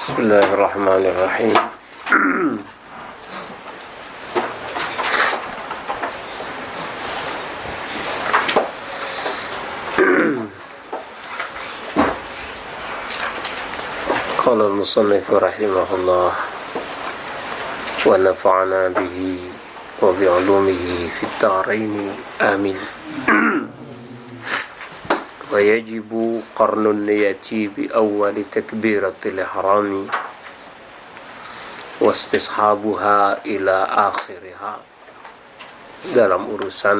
Bismillahirrahmanirrahim. Qala al-musannif rahimahullah wa nafa'ana bihi wa bi'ulumihi fid dharain amin. Wa yajibu qarnun niyati bi awwali takbiratil ihrami wa istishabuha ila akhiriha. Dalam urusan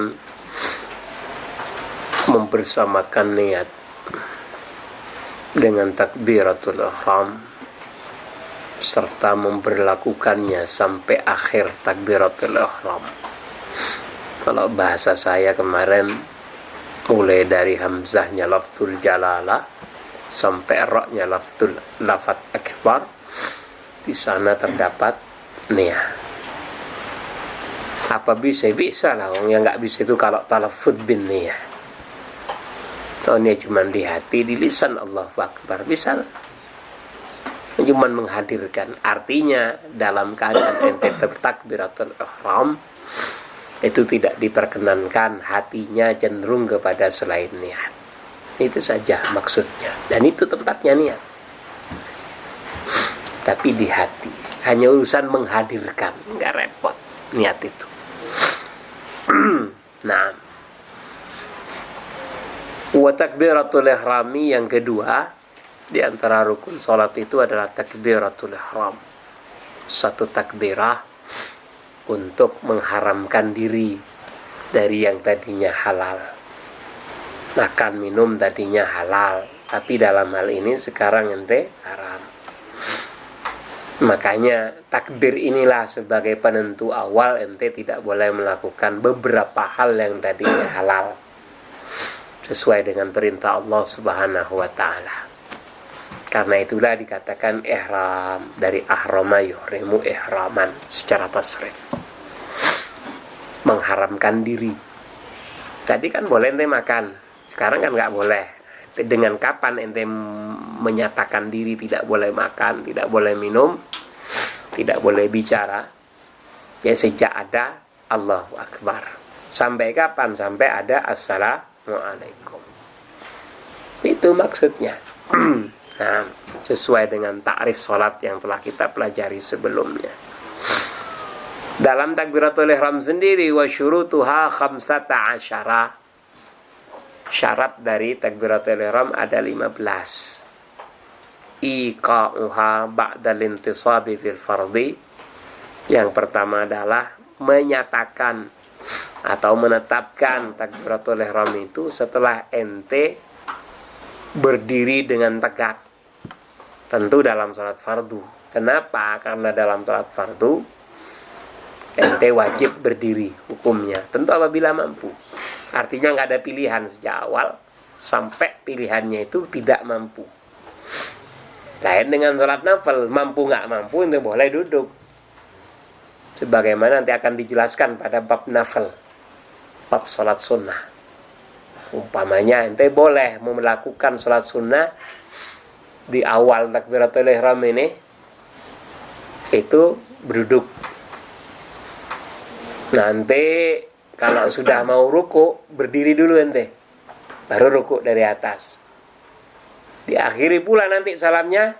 membersamakan niat dengan takbiratul ihram serta memberlakukannya sampai akhir takbiratul ihram. Kalau bahasa saya kemarin, mulai dari hamzahnya lafzul jalalah sampai ra-nya lafaz akbar, di sana terdapat niat. Apa bisa lah, yang nggak bisa itu kalau talaffuz bin niyah. Kalau niat cuma di hati, di lisan Allahu Akbar, bisa cuma menghadirkan. Artinya dalam keadaan ente bertakbiratul ihram itu tidak diperkenankan hatinya cenderung kepada selain niat. Itu saja maksudnya. Dan itu tempatnya niat. Tapi di hati. Hanya urusan menghadirkan. Nggak repot niat itu. Nah. Wa takbiratul ihrami yang kedua di antara rukun salat itu adalah takbiratul ihram. Satu takbirah untuk mengharamkan diri dari yang tadinya halal. Makan minum tadinya halal, tapi dalam hal ini sekarang ente haram. Makanya takbir inilah sebagai penentu awal ente tidak boleh melakukan beberapa hal yang tadinya halal, sesuai dengan perintah Allah Subhanahu wa ta'ala. Karena itulah dikatakan ihram dari ahrama yuhrimu ihraman secara tasrif. Mengharamkan diri. Tadi kan boleh ente makan, sekarang kan nggak boleh. Dengan kapan ente menyatakan diri tidak boleh makan, tidak boleh minum, tidak boleh bicara? Ya sejak ada Allahu Akbar. Sampai kapan? Sampai ada Assalamualaikum. Itu maksudnya. Nah, sesuai dengan ta'rif salat yang telah kita pelajari sebelumnya. Dalam takbiratul ihram sendiri, wa syurutuha 15. Syarat dari takbiratul ihram ada 15. Iqa'uha ba'dal intisabi fil fardhi. Yang pertama adalah menyatakan atau menetapkan takbiratul ihram itu setelah ente berdiri dengan tegak. Tentu dalam salat fardu. Kenapa? Karena dalam salat fardu ente wajib berdiri hukumnya. Tentu apabila mampu. Artinya nggak ada pilihan sejak awal sampai pilihannya itu tidak mampu. Lain dengan salat nafil, mampu nggak mampu ente boleh duduk. Sebagaimana nanti akan dijelaskan pada bab nafil, bab salat sunnah. Umpamanya ente boleh melakukan salat sunnah di awal takbiratul ihram ini itu berduduk. Nanti kalau sudah mau ruku berdiri dulu ente, baru ruku dari atas. Diakhiri pula nanti salamnya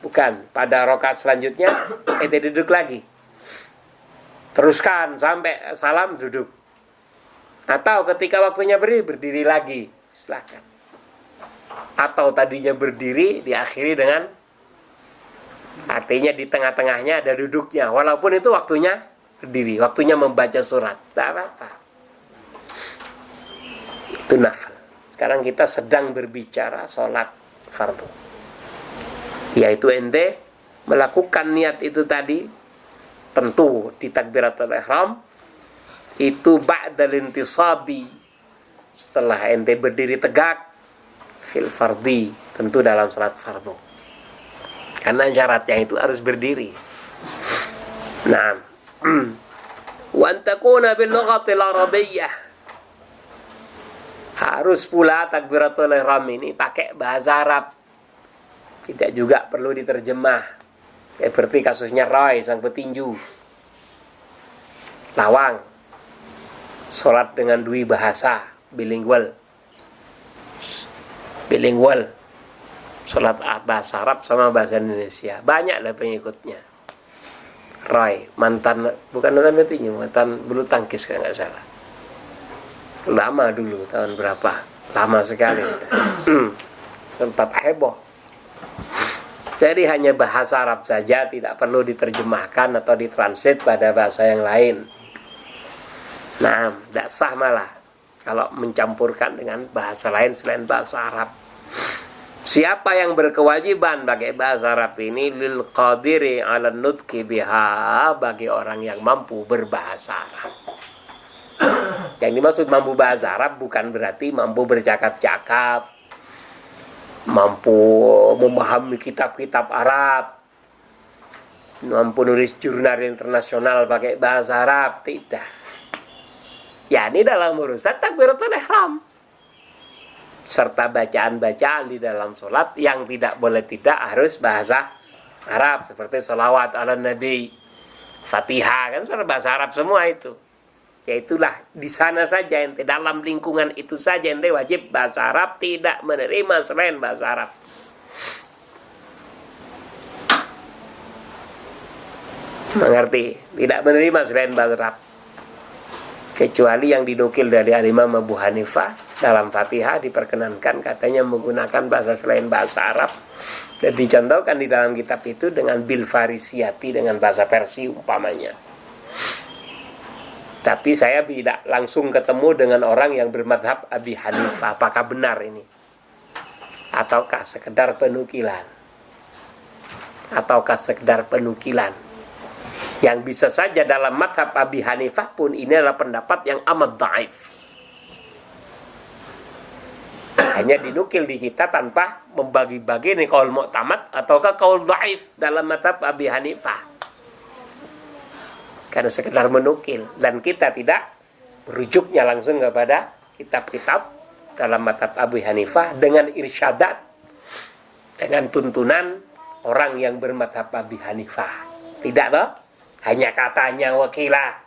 bukan pada rakaat selanjutnya ente duduk lagi. Teruskan sampai salam duduk. Atau ketika waktunya berdiri lagi, silakan. Atau tadinya berdiri diakhiri dengan, artinya di tengah-tengahnya ada duduknya, walaupun itu waktunya berdiri, waktunya membaca surat, tak apa-apa. Itu nafil. Sekarang kita sedang berbicara sholat fardu, yaitu ente melakukan niat itu tadi, tentu di takbiratul ihram itu ba'dal intisabi, setelah ente berdiri tegak fil fardhi, tentu dalam salat fardu. Karena syaratnya itu harus berdiri. Nah, wa antakuna bil lughatil arabiyyah, harus pula takbiratul ihram ini pakai bahasa Arab. tidak juga perlu diterjemah. Seperti kasusnya Roy, sang petinju. Lawang. Sholat dengan dua bahasa, bilingual. Sholat bahasa Arab sama bahasa Indonesia. Banyaklah pengikutnya. Roy, bukan mantan petinju, mantan bulu tangkis kalau nggak salah. Lama dulu, tahun berapa? Lama sekali sudah. Sempat heboh. Jadi hanya bahasa Arab saja, tidak perlu diterjemahkan atau ditranslate pada bahasa yang lain. Nah, tidak sah malah kalau mencampurkan dengan bahasa lain selain bahasa Arab. Siapa yang berkewajiban pakai bahasa Arab ini? Lil qadiri 'ala nutqi biha, bagi orang yang mampu berbahasa Arab. Yang dimaksud mampu bahasa Arab bukan berarti mampu bercakap-cakap, mampu memahami kitab-kitab Arab, mampu nulis jurnal internasional pakai bahasa Arab, tidak. Ya, ini dalam urusan takbiratul ihram serta bacaan-bacaan di dalam sholat yang tidak boleh tidak harus bahasa Arab, seperti sholawat ala Nabi, Fatihah, kan sudah bahasa Arab semua itu. Ya itulah, di sana saja ente, dalam lingkungan itu saja ente wajib bahasa Arab, tidak menerima selain bahasa Arab. Mengerti? Tidak menerima selain bahasa Arab. Kecuali yang dinukil dari Imam Abu Hanifah, dalam Fatihah diperkenankan katanya menggunakan bahasa selain bahasa Arab. Dan dicontohkan di dalam kitab itu dengan bil farisiyati, dengan bahasa Persia umpamanya. Tapi saya tidak langsung ketemu dengan orang yang bermadhab Abi Hanifah. Apakah benar ini? Ataukah sekedar penukilan? Yang bisa saja dalam madhab Abi Hanifah pun ini adalah pendapat yang amat dhaif. Hanya dinukil di kita tanpa membagi-bagi ini kaul mu'tamad ataukah kaul dhaif dalam madhab Abi Hanifah. Karena sekedar menukil, dan kita tidak merujuknya langsung kepada kitab-kitab dalam madhab Abu Hanifah dengan irsyadat, dengan tuntunan orang yang bermadhab Abu Hanifah. Tidak toh? Hanya katanya wakilah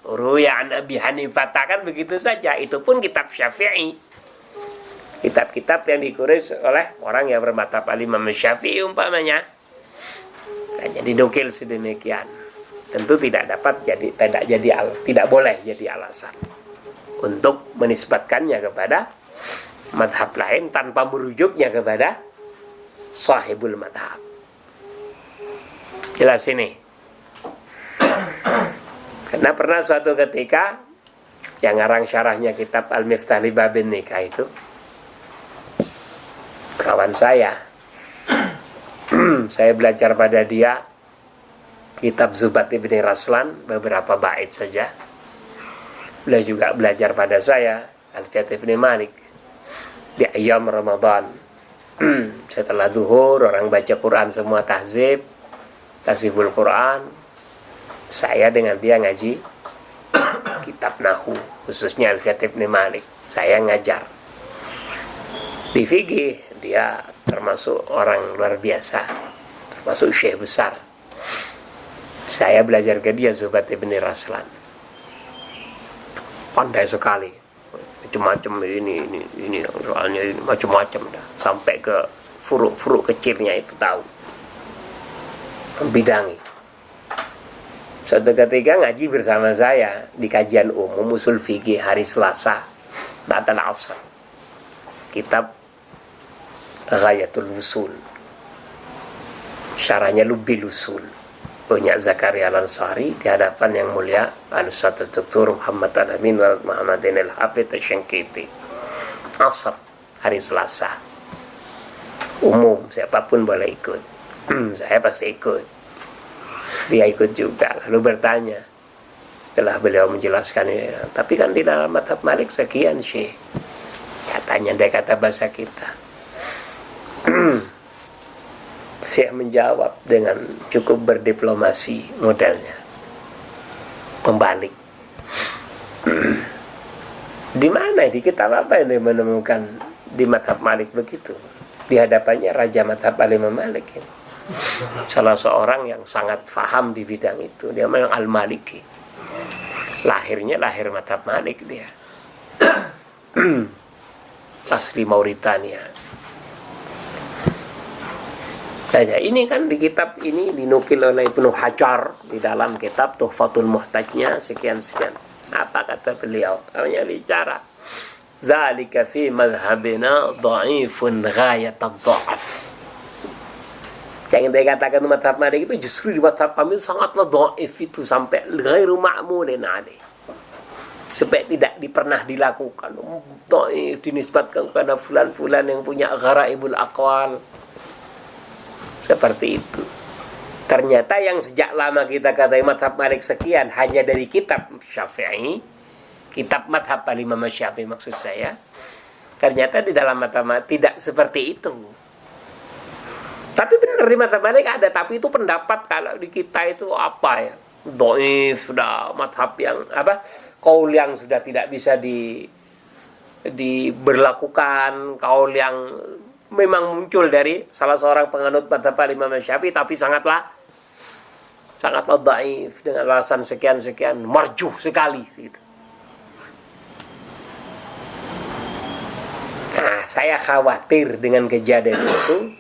ruya an Abi Hanifah, kan begitu saja. Itu pun kitab Syafi'i, kitab-kitab yang dikuris oleh orang yang bermadhab Imam Syafi'i umpamanya. Hanya dinukil sedemikian. Tentu tidak boleh jadi alasan untuk menisbatkannya kepada madhab lain tanpa merujuknya kepada sahibul madhab. Jelas ini. Karena pernah suatu ketika yang ngarang syarahnya kitab Al-Miftah li Babin Nikah itu kawan saya. Saya belajar pada dia kitab Zubat Ibn Raslan, beberapa bait saja. Beliau juga belajar pada saya Al-Fiat Ibn Malik di ayam Ramadan. Setelah zuhur orang baca Quran semua tahzib, tahzibul Quran. Saya dengan dia ngaji kitab Nahu, khususnya Al-Fiat Ibn Malik. Saya ngajar di Fiqih. Dia termasuk orang luar biasa, termasuk syekh besar. Saya belajar ke dia Zubat Ibn Raslan. Pandai sekali. Macam-macam ini soalnya ini macam-macam dah. Sampai ke furuk-furuk kecilnya itu tahu. Membidangi. Suatu ketika ngaji bersama saya di kajian umum usul fikih hari Selasa ba'dal asar. Kitab Ghayatul Usul. Syarahnya Lubil Usul. Punya Zakaria Al-Ansari di hadapan yang mulia Al-Ustaz Dr. Muhammad Al-Amin wa Muhammadin Al-Hafidh Asy-Syankiti. Asar hari Selasa. Umum, siapapun boleh ikut. Saya pasti ikut. Dia ikut juga, lalu bertanya setelah beliau menjelaskan ini, tapi kan di dalam madhab Malik sekian Syekh, katanya dia kata bahasa kita. Syekh menjawab dengan cukup berdiplomasi modelnya, membalik. Di mana di kitab apa yang dia menemukan di madhab Malik begitu? di hadapannya Raja Madhab Al-Imam Malik ya. Salah seorang yang sangat paham di bidang itu. Dia memang Al-Maliki. Lahir Madhab Malik dia. Asli Mauritania. Saja ini kan di kitab ini dinukil oleh Ibnu Hajar di dalam kitab Tuhfatul Muhtajnya sekian-sekian. Apa kata beliau? Namanya bicara Zalika fi madhabina dha'ifun ghayatad dha'af. Yang dikatakan madhab Malik itu justru di madhab kami sangatlah dha'if itu sampai ghairu ma'mulin alaih. Sampai tidak pernah dilakukan. Dha'if dinisbatkan kepada fulan-fulan yang punya gharaibul aqwal. Seperti itu. Ternyata yang sejak lama kita katakan madhab Malik sekian hanya dari kitab Syafi'i, kitab madhab Imam Syafi'i maksud saya. Ternyata di dalam madhab Malik tidak seperti itu. Tapi benar di madhab Malik ada, tapi itu pendapat kalau di kita itu apa ya? Dhaif, sudah madhab yang apa? Qaul yang sudah tidak bisa diberlakukan, qaul yang memang muncul dari salah seorang penganut madhab Imam Syafi'i tapi sangatlah dhaif dengan alasan sekian-sekian marjuh sekali gitu. Nah, saya khawatir dengan kejadian itu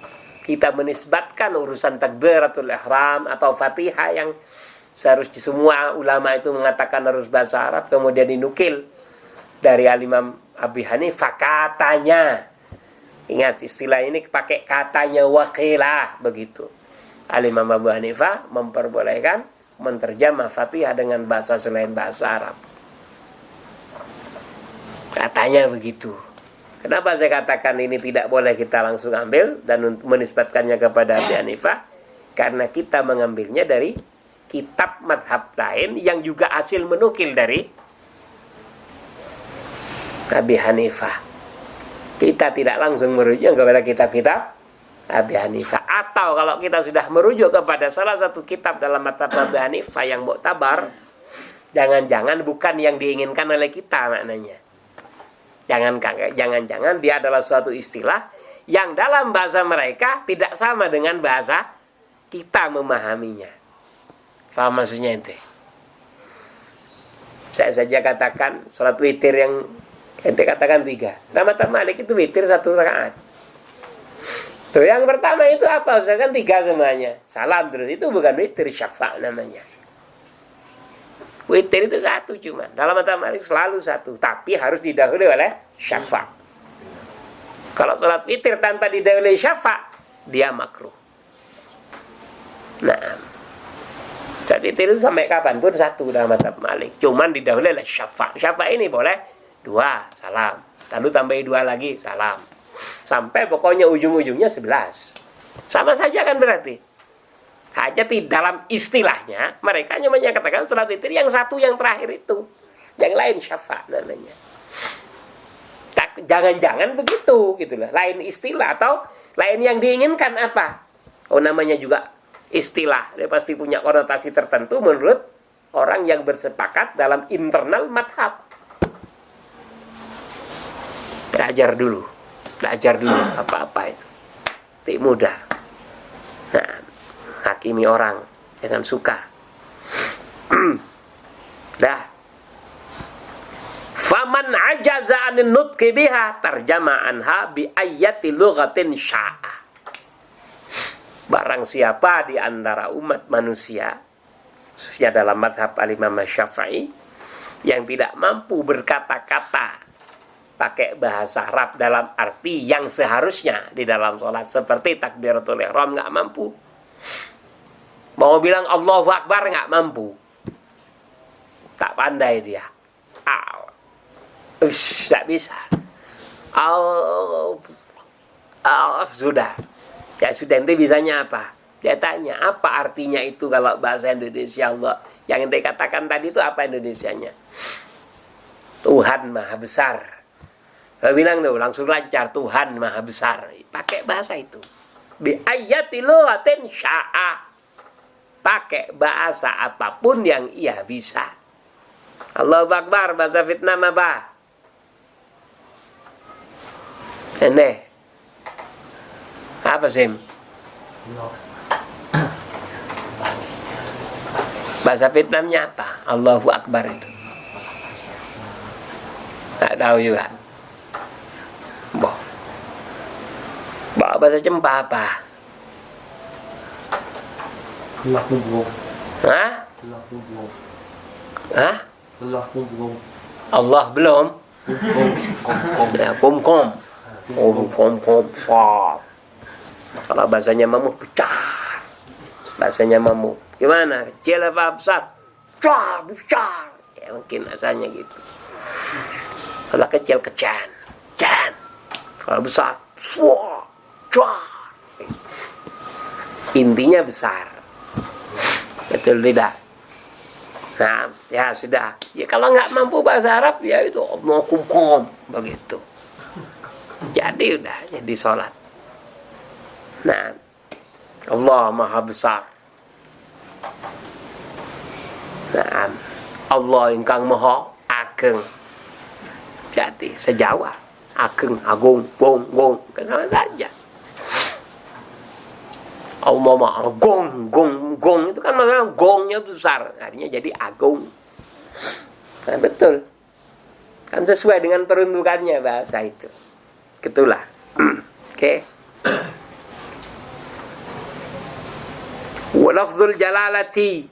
kita menisbatkan urusan takbiratul ihram atau Fatihah yang seharusnya semua ulama itu mengatakan harus bahasa Arab kemudian dinukil dari Al-Imam Abi Hanifah katanya. Ingat istilah ini pakai katanya wakilah begitu. Al-Imam Abu Hanifah memperbolehkan menterjemah Fatihah dengan bahasa selain bahasa Arab. Katanya begitu. Kenapa saya katakan ini tidak boleh kita langsung ambil dan menisbatkannya kepada Abu Hanifah? Karena kita mengambilnya dari kitab madhab lain yang juga hasil menukil dari Abi Hanifah. Kita tidak langsung merujuk kepada kitab-kitab Abi Hanifah. Atau kalau kita sudah merujuk kepada salah satu kitab dalam madhab Abi Hanifah yang muktabar, jangan-jangan bukan yang diinginkan oleh kita maknanya. Jangan-jangan dia adalah suatu istilah yang dalam bahasa mereka tidak sama dengan bahasa kita memahaminya. Paham maksudnya ente? Saya saja katakan sholat witir yang ente katakan 3. Nama Malik itu witir 1 rakaat. Tuh yang pertama itu apa? Misalkan 3 semuanya. Salam terus. Itu bukan witir, syafa' namanya. Witir itu 1 cuma. Dalam Malik selalu 1. Tapi harus didahului oleh syafa'. Kalau sholat witir tanpa didahului syafa', dia makruh. Nah, jadi witir itu sampai kapanpun 1 dalam Malik. Cuman didahului oleh syafa'. Syafa' ini boleh 2, salam. Lalu tambahi 2 lagi, salam. Sampai pokoknya ujung-ujungnya 11. Sama saja kan berarti. Hanya di dalam istilahnya, mereka hanya menyatakan sholat witir yang 1 yang terakhir itu. Yang lain syafa' namanya. Jangan-jangan begitu, gitu loh. Lain istilah atau lain yang diinginkan apa? Oh, namanya juga istilah. Dia pasti punya konotasi tertentu menurut orang yang bersepakat dalam internal madhab. Belajar dulu apa-apa itu. Tidak mudah. Nah, hakimi orang jangan suka. Dah. Faman ajaza anin nutqi biha tarjama anha bi ayati lughatin sya'a. Barang siapa di antara umat manusia, khususnya dalam mazhab Al-Imam Syafi'i, yang tidak mampu berkata-kata pakai bahasa Arab dalam arti yang seharusnya di dalam sholat seperti takbiratul ihram, nggak mampu. Mau bilang Allahu Akbar nggak mampu, tak pandai dia. Nggak bisa. Sudah. Ya sudah, ente bisanya apa? Dia tanya, apa artinya itu kalau bahasa Indonesia Allah? Yang ente katakan tadi itu apa Indonesianya? Tuhan Maha Besar. Saya bilang tuh langsung lancar, Tuhan Maha Besar. Pakai bahasa itu. Bi ayati lughatin sya'a. Pakai bahasa apapun yang ia bisa. Allahu Akbar, bahasa Vietnam apa? Ini. Apa Sim? Bahasa Vietnamnya apa? Allahu Akbar itu. Nggak tahu juga. Boh. Bahasa Cempa apa? Allah belum. Hah? Allah belum. Hah? Allah belum. Allah belum? Ya, kum. Kum. Kalau bahasanya mamuk besar. Bahasanya mamuk. Gimana? Kecil apa besar? Besar. Ya mungkin asalnya gitu. Kalau kecil kecan. Kalau besar, intinya besar. Betul tidak? Nah, ya sudah. Ya kalau nggak mampu bahasa Arab, ya itu Allah kum begitu. Jadi udah jadi sholat. Nah, Allah Maha Besar. Nah, Allah ingkang Maha Ageng. Jadi sejawa, ageng, agung, gong, kenapa saja. Allah Maha gong itu kan makanya gongnya besar, artinya jadi agung. Nah, betul. Kan sesuai dengan peruntukannya bahasa itu. Gitulah. Oke. Wa lafzul jalalati.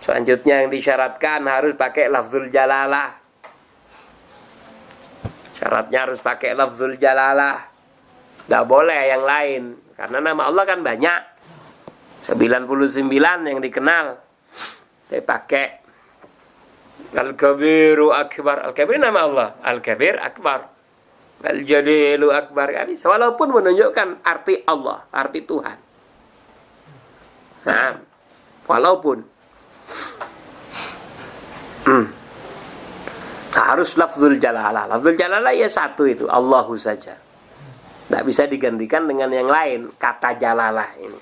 Selanjutnya yang disyaratkan harus pakai lafzul jalalah. Syaratnya harus pakai lafzul jalalah. Nggak boleh yang lain. Karena nama Allah kan banyak. 99 yang dikenal. Saya pakai Al-Kabiru Akbar. Al-Kabir nama Allah. Al-Kabir Akbar. Al-Jalilu Akbar. Walaupun menunjukkan arti Allah. Arti Tuhan. Nah, walaupun harus lafzul jalalah. Lafzul jalalah ya satu itu, Allahu saja. Tidak bisa digantikan dengan yang lain, kata jalalah ini.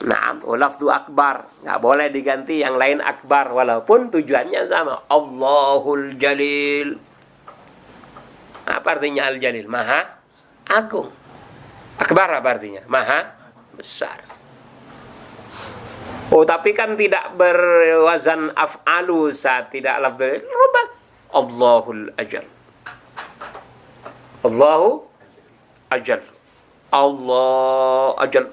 Nah, lafzu akbar, nggak boleh diganti yang lain akbar, walaupun tujuannya sama. Allahul Jalil. Apa artinya Al-Jalil? Maha Agung. Akbar apa artinya? Maha Besar. Oh, tapi kan tidak berwazan af'alu saat tidak lafzul rubah. Allahul Ajal. Allahu Ajal. Allah Ajal.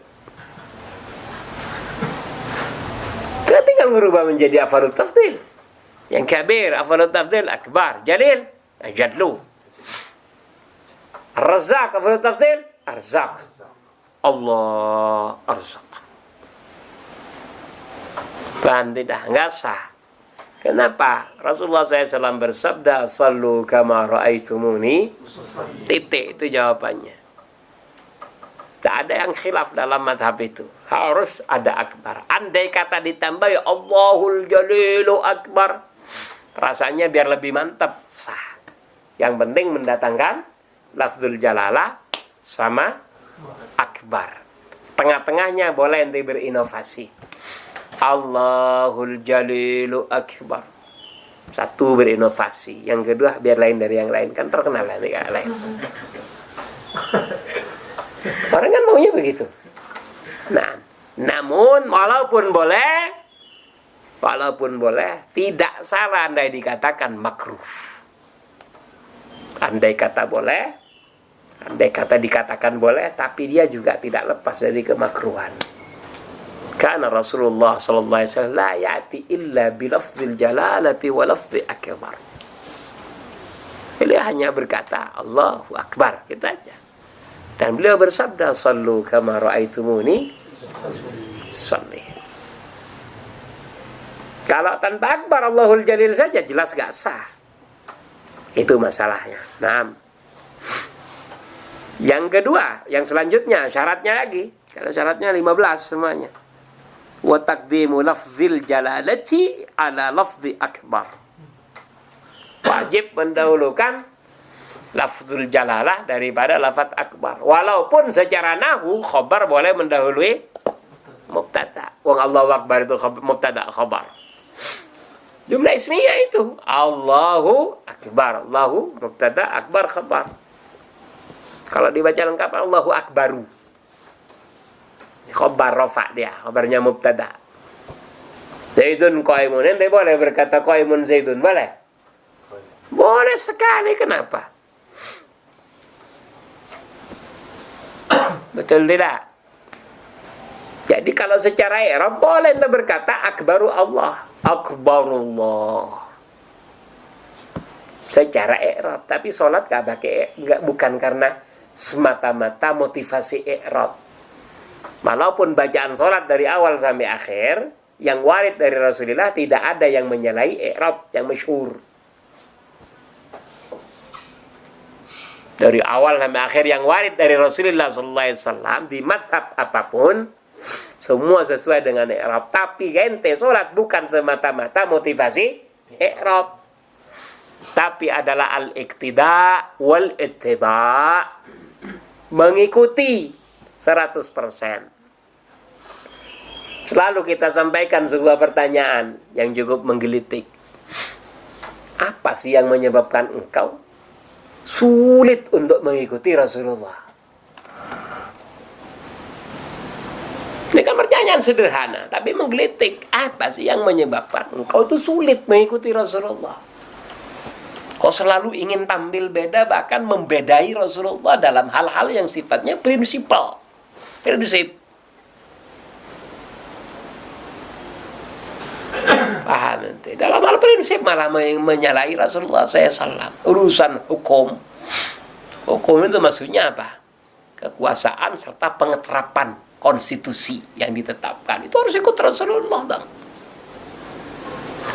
Kita tinggal merubah menjadi afalut tafdil. Yang kabir, afalut tafdil, akbar. Jalil, ajallu. Razak, afalut tafdil, arzak. Allah arzak. Paham tidak? Nggak sah. Kenapa? Rasulullah SAW bersabda, Sallu kama ra'aitumuni. Titik, itu jawabannya. Tak ada yang khilaf dalam madhab itu. Harus ada akbar. Andai kata ditambah ya Allahul Jalilu Akbar. Rasanya biar lebih mantap. Sah. Yang penting mendatangkan lafzul jalalah sama akbar. Tengah-tengahnya boleh nanti berinovasi. Allahul Jalilu Akbar. Satu berinovasi. Yang kedua biar lain dari yang lain. Kan terkenal lah nih lain. Orang kan maunya begitu. Nah, namun walaupun boleh tidak salah andai dikatakan makruh. Andai kata boleh, andai kata dikatakan boleh, tapi dia juga tidak lepas dari kemakruhan. Karena Rasulullah sallallahu alaihi wasallam la ya'ti illa bi lafzil jalalati wa lafzi akbar. Beliau hanya berkata Allahu Akbar, gitu aja. Dan beliau bersabda sallu kama ra'aitumuni salli. Kalau tanpa akbar Allahul Jalil saja jelas gak sah. Itu masalahnya. Nah, yang kedua, yang selanjutnya syaratnya lagi. Karena syaratnya 15 semuanya. Wa taqdimu lafzil jalalati ala lafzi akbar. Wajib mendahulukan lafzul jalalah daripada lafaz akbar. Walaupun secara nahwu khabar boleh mendahului mubtada. Wong Allahu Akbar itu mubtada khabar. Jumlah ismiyah itu Allahu Akbar. Allahu mubtada, akbar khabar. Kalau dibaca lengkap Allahu Akbaru. Khobar rofa dia, khobarnya mubtada. Zaidun qaimun. Ente boleh berkata qaimun Zaidun, boleh? Boleh sekali, kenapa? Betul tidak? Jadi kalau secara i'rab boleh ente berkata akbaru Allah, akbarullah. Secara i'rab, tapi sholat bukan karena semata-mata motivasi i'rab. Walaupun bacaan sholat dari awal sampai akhir yang warid dari Rasulullah tidak ada yang menyalahi i'rab yang masyhur. Dari awal sampai akhir yang warid dari Rasulullah SAW di mazhab apapun semua sesuai dengan i'rab. Tapi ente sholat bukan semata-mata motivasi i'rab, tapi adalah al-iqtida wal ittiba, mengikuti 100%. Selalu kita sampaikan sebuah pertanyaan yang cukup menggelitik. Apa sih yang menyebabkan engkau sulit untuk mengikuti Rasulullah? Ini kan pertanyaan sederhana, tapi menggelitik. Apa sih yang menyebabkan engkau itu sulit mengikuti Rasulullah? Kau selalu ingin tampil beda, bahkan membedai Rasulullah dalam hal-hal yang sifatnya prinsip. Paham nanti. Dalam hal prinsip malah menyalahi Rasulullah SAW. Urusan hukum. Hukum itu maksudnya apa? Kekuasaan serta pengeterapan konstitusi yang ditetapkan. Itu harus ikut Rasulullah dong.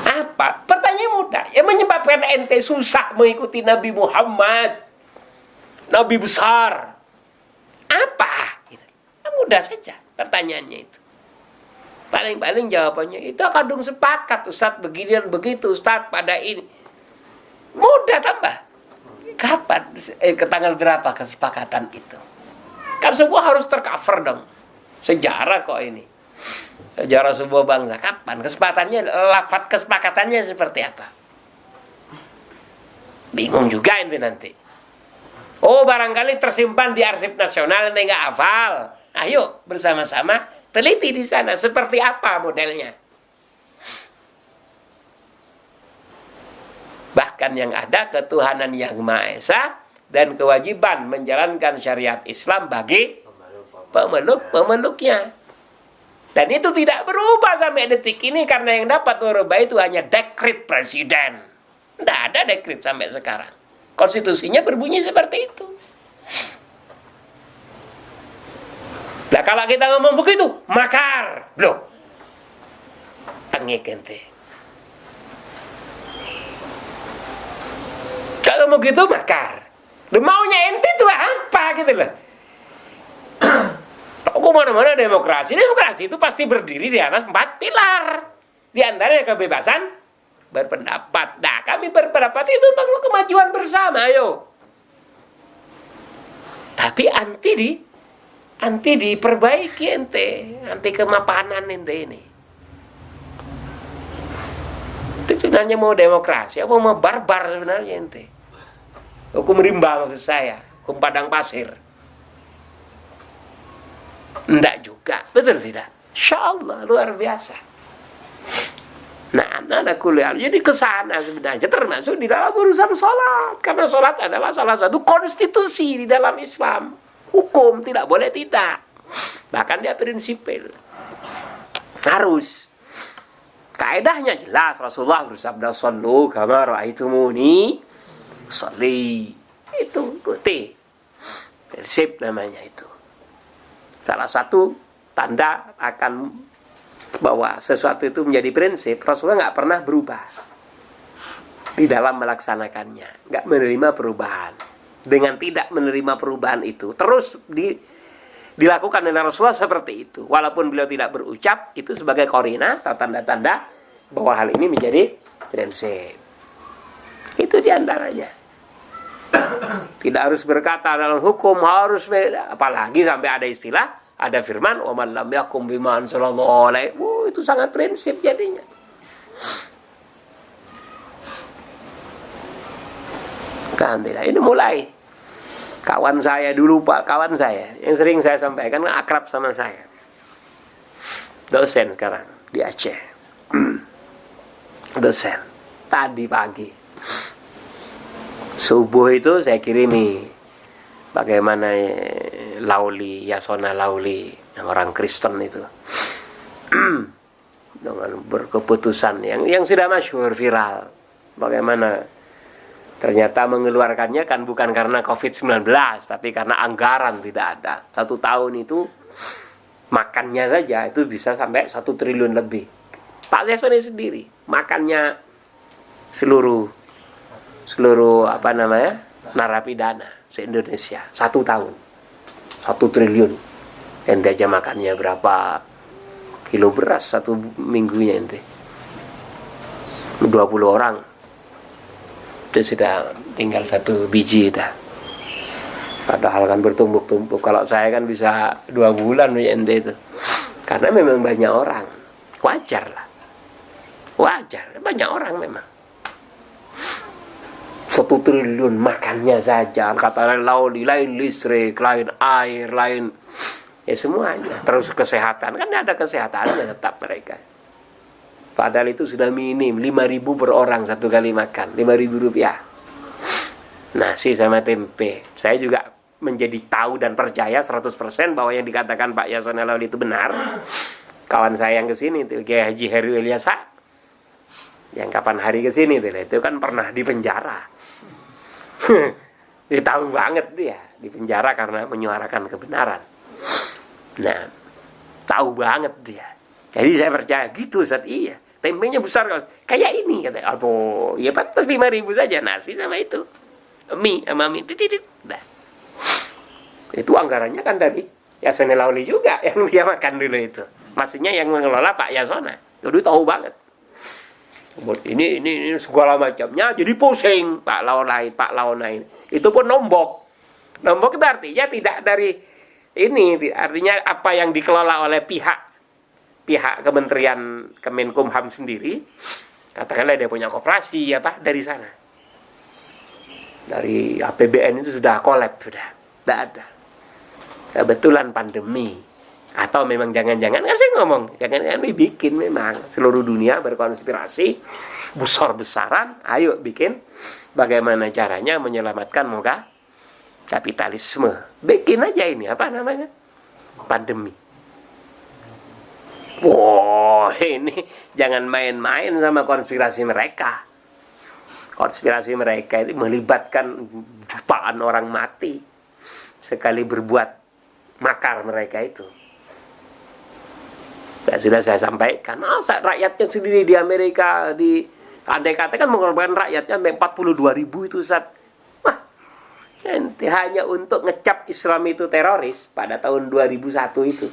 Apa? Pertanyaan mudah. Yang menyebabkan ente susah mengikuti Nabi Muhammad, Nabi besar. Apa? Mudah saja pertanyaannya itu. Paling-paling jawabannya itu kadung sepakat, Ustaz begini dan begitu, Ustaz pada ini. Mudah tambah. Kapan? Ke tanggal berapa kesepakatan itu? Kan semua harus tercover dong. Sejarah kok ini. Sejarah sebuah bangsa. Kapan? Lafaz kesepakatannya seperti apa? Bingung juga ini nanti. Oh, barangkali tersimpan di arsip nasional, ini nggak hafal. Ayo bersama-sama teliti di sana seperti apa modelnya. Bahkan yang ada ketuhanan yang Maha Esa dan kewajiban menjalankan syariat Islam bagi pemeluk-pemeluknya. Dan itu tidak berubah sampai detik ini, karena yang dapat merubah itu hanya dekret presiden. Tidak ada dekret sampai sekarang. Konstitusinya berbunyi seperti itu. Nah kalau kita ngomong begitu, makar. Belum. Tengik ente. Kalau ngomong begitu, makar. Maunya ente itu apa gitu loh. Kemana-mana demokrasi. Demokrasi itu pasti berdiri di atas 4 pilar. Di antaranya kebebasan berpendapat. Nah, kami berpendapat itu tentang kemajuan bersama, ayo. Tapi anti diperbaiki ente. Anti kemapanan ente ini. Itu sebenarnya mau demokrasi, apa mau barbar sebenarnya ente. Hukum rimba maksud saya. Hukum padang pasir. Enggak juga, betul tidak? Insyaallah luar biasa. Nah, ada kuliah. Jadi kesana sebenarnya termasuk di dalam urusan sholat, karena sholat adalah salah satu konstitusi di dalam Islam. Hukum tidak boleh tidak. Bahkan dia prinsipil. Harus. Kaedahnya jelas. Rasulullah bersabda, "Shallu kama ra'aitumuni sholli." Itu ikuti. Prinsip namanya itu. Salah satu tanda akan bahwa sesuatu itu menjadi prinsip, Rasulullah nggak pernah berubah di dalam melaksanakannya, nggak menerima perubahan. Dengan tidak menerima perubahan itu, terus dilakukan oleh Rasulullah seperti itu. Walaupun beliau tidak berucap, itu sebagai korina atau tanda-tanda bahwa hal ini menjadi prinsip. Itu diantaranya. Tidak harus berkata dalam hukum harus beda, apalagi sampai ada istilah, ada firman wa man lam yakum bima anzalallahu alaihi. Itu sangat prinsip jadinya. Kan tidak, ini mulai Kawan saya dulu, Pak, kawan saya yang sering saya sampaikan, akrab sama saya. Dosen sekarang di Aceh. Dosen. Tadi pagi. Subuh itu saya kirimi bagaimana Lauli, Yasona Lauli, yang orang Kristen itu. Dengan berkeputusan yang sudah masyhur viral. Bagaimana ternyata mengeluarkannya kan bukan karena COVID-19, tapi karena anggaran tidak ada. 1 tahun itu makannya saja itu bisa sampai 1 triliun lebih. Pak Yasona sendiri makannya seluruh narapidana se-Indonesia 1 tahun 1 triliun. Ente aja makannya berapa kilo beras 1 minggunya ente, 20 orang itu sudah tinggal 1 biji dah. Padahal kan bertumpuk-tumpuk. Kalau saya kan bisa 2 bulan ente itu, karena memang banyak orang. Wajar lah, wajar, banyak orang memang. 1 triliun makannya saja, kata Lauli, lain listrik, lain air, lain ya semuanya. Terus kesehatan, kan ada kesehatannya tetap mereka. Padahal itu sudah minim 5.000 per orang 1 kali makan, 5.000 rupiah. Nasi sama tempe. Saya juga menjadi tahu dan percaya 100% bahwa yang dikatakan Pak Yasona Lauli itu benar. Kawan saya yang kesini itu Kiai Haji Heru Ilyasa, yang kapan hari kesini itu kan pernah di penjara. Dia tahu banget dia di penjara karena menyuarakan kebenaran. Nah, tahu banget dia. Jadi saya percaya gitu Ustaz. Iya, tempenya besar kayak ini katanya. Aduh, ya pantas 5.000 saja nasi sama itu. Mie sama mie titit. Nah. Itu anggarannya kan dari Yasona Lauli juga yang dia makan dulu itu. Maksudnya yang mengelola Pak Yasona. Jadi tahu banget. Ini segala macamnya jadi pusing Pak Launa ini. Itu pun nombok. Nombok itu artinya tidak dari ini, artinya apa yang dikelola oleh pihak Kementerian Kemenkumham sendiri. Katakanlah dia punya koperasi apa dari sana. Dari APBN itu sudah kolab, sudah tidak ada. Kebetulan pandemi. Atau memang jangan-jangan, kan saya ngomong, jangan-jangan bikin memang seluruh dunia berkonspirasi besar-besaran, ayo bikin bagaimana caranya menyelamatkan muka kapitalisme. Bikin aja ini, apa namanya? Pandemi. Wah, ini jangan main-main sama konspirasi mereka. Konspirasi mereka itu melibatkan jutaan orang mati sekali berbuat makar mereka itu. Ya, sudah saya sampaikan, rakyatnya sendiri di Amerika, andai kata kan mengorbankan rakyatnya sampai 42.000 itu Ustaz. Wah, hanya untuk ngecap Islam itu teroris pada tahun 2001 itu.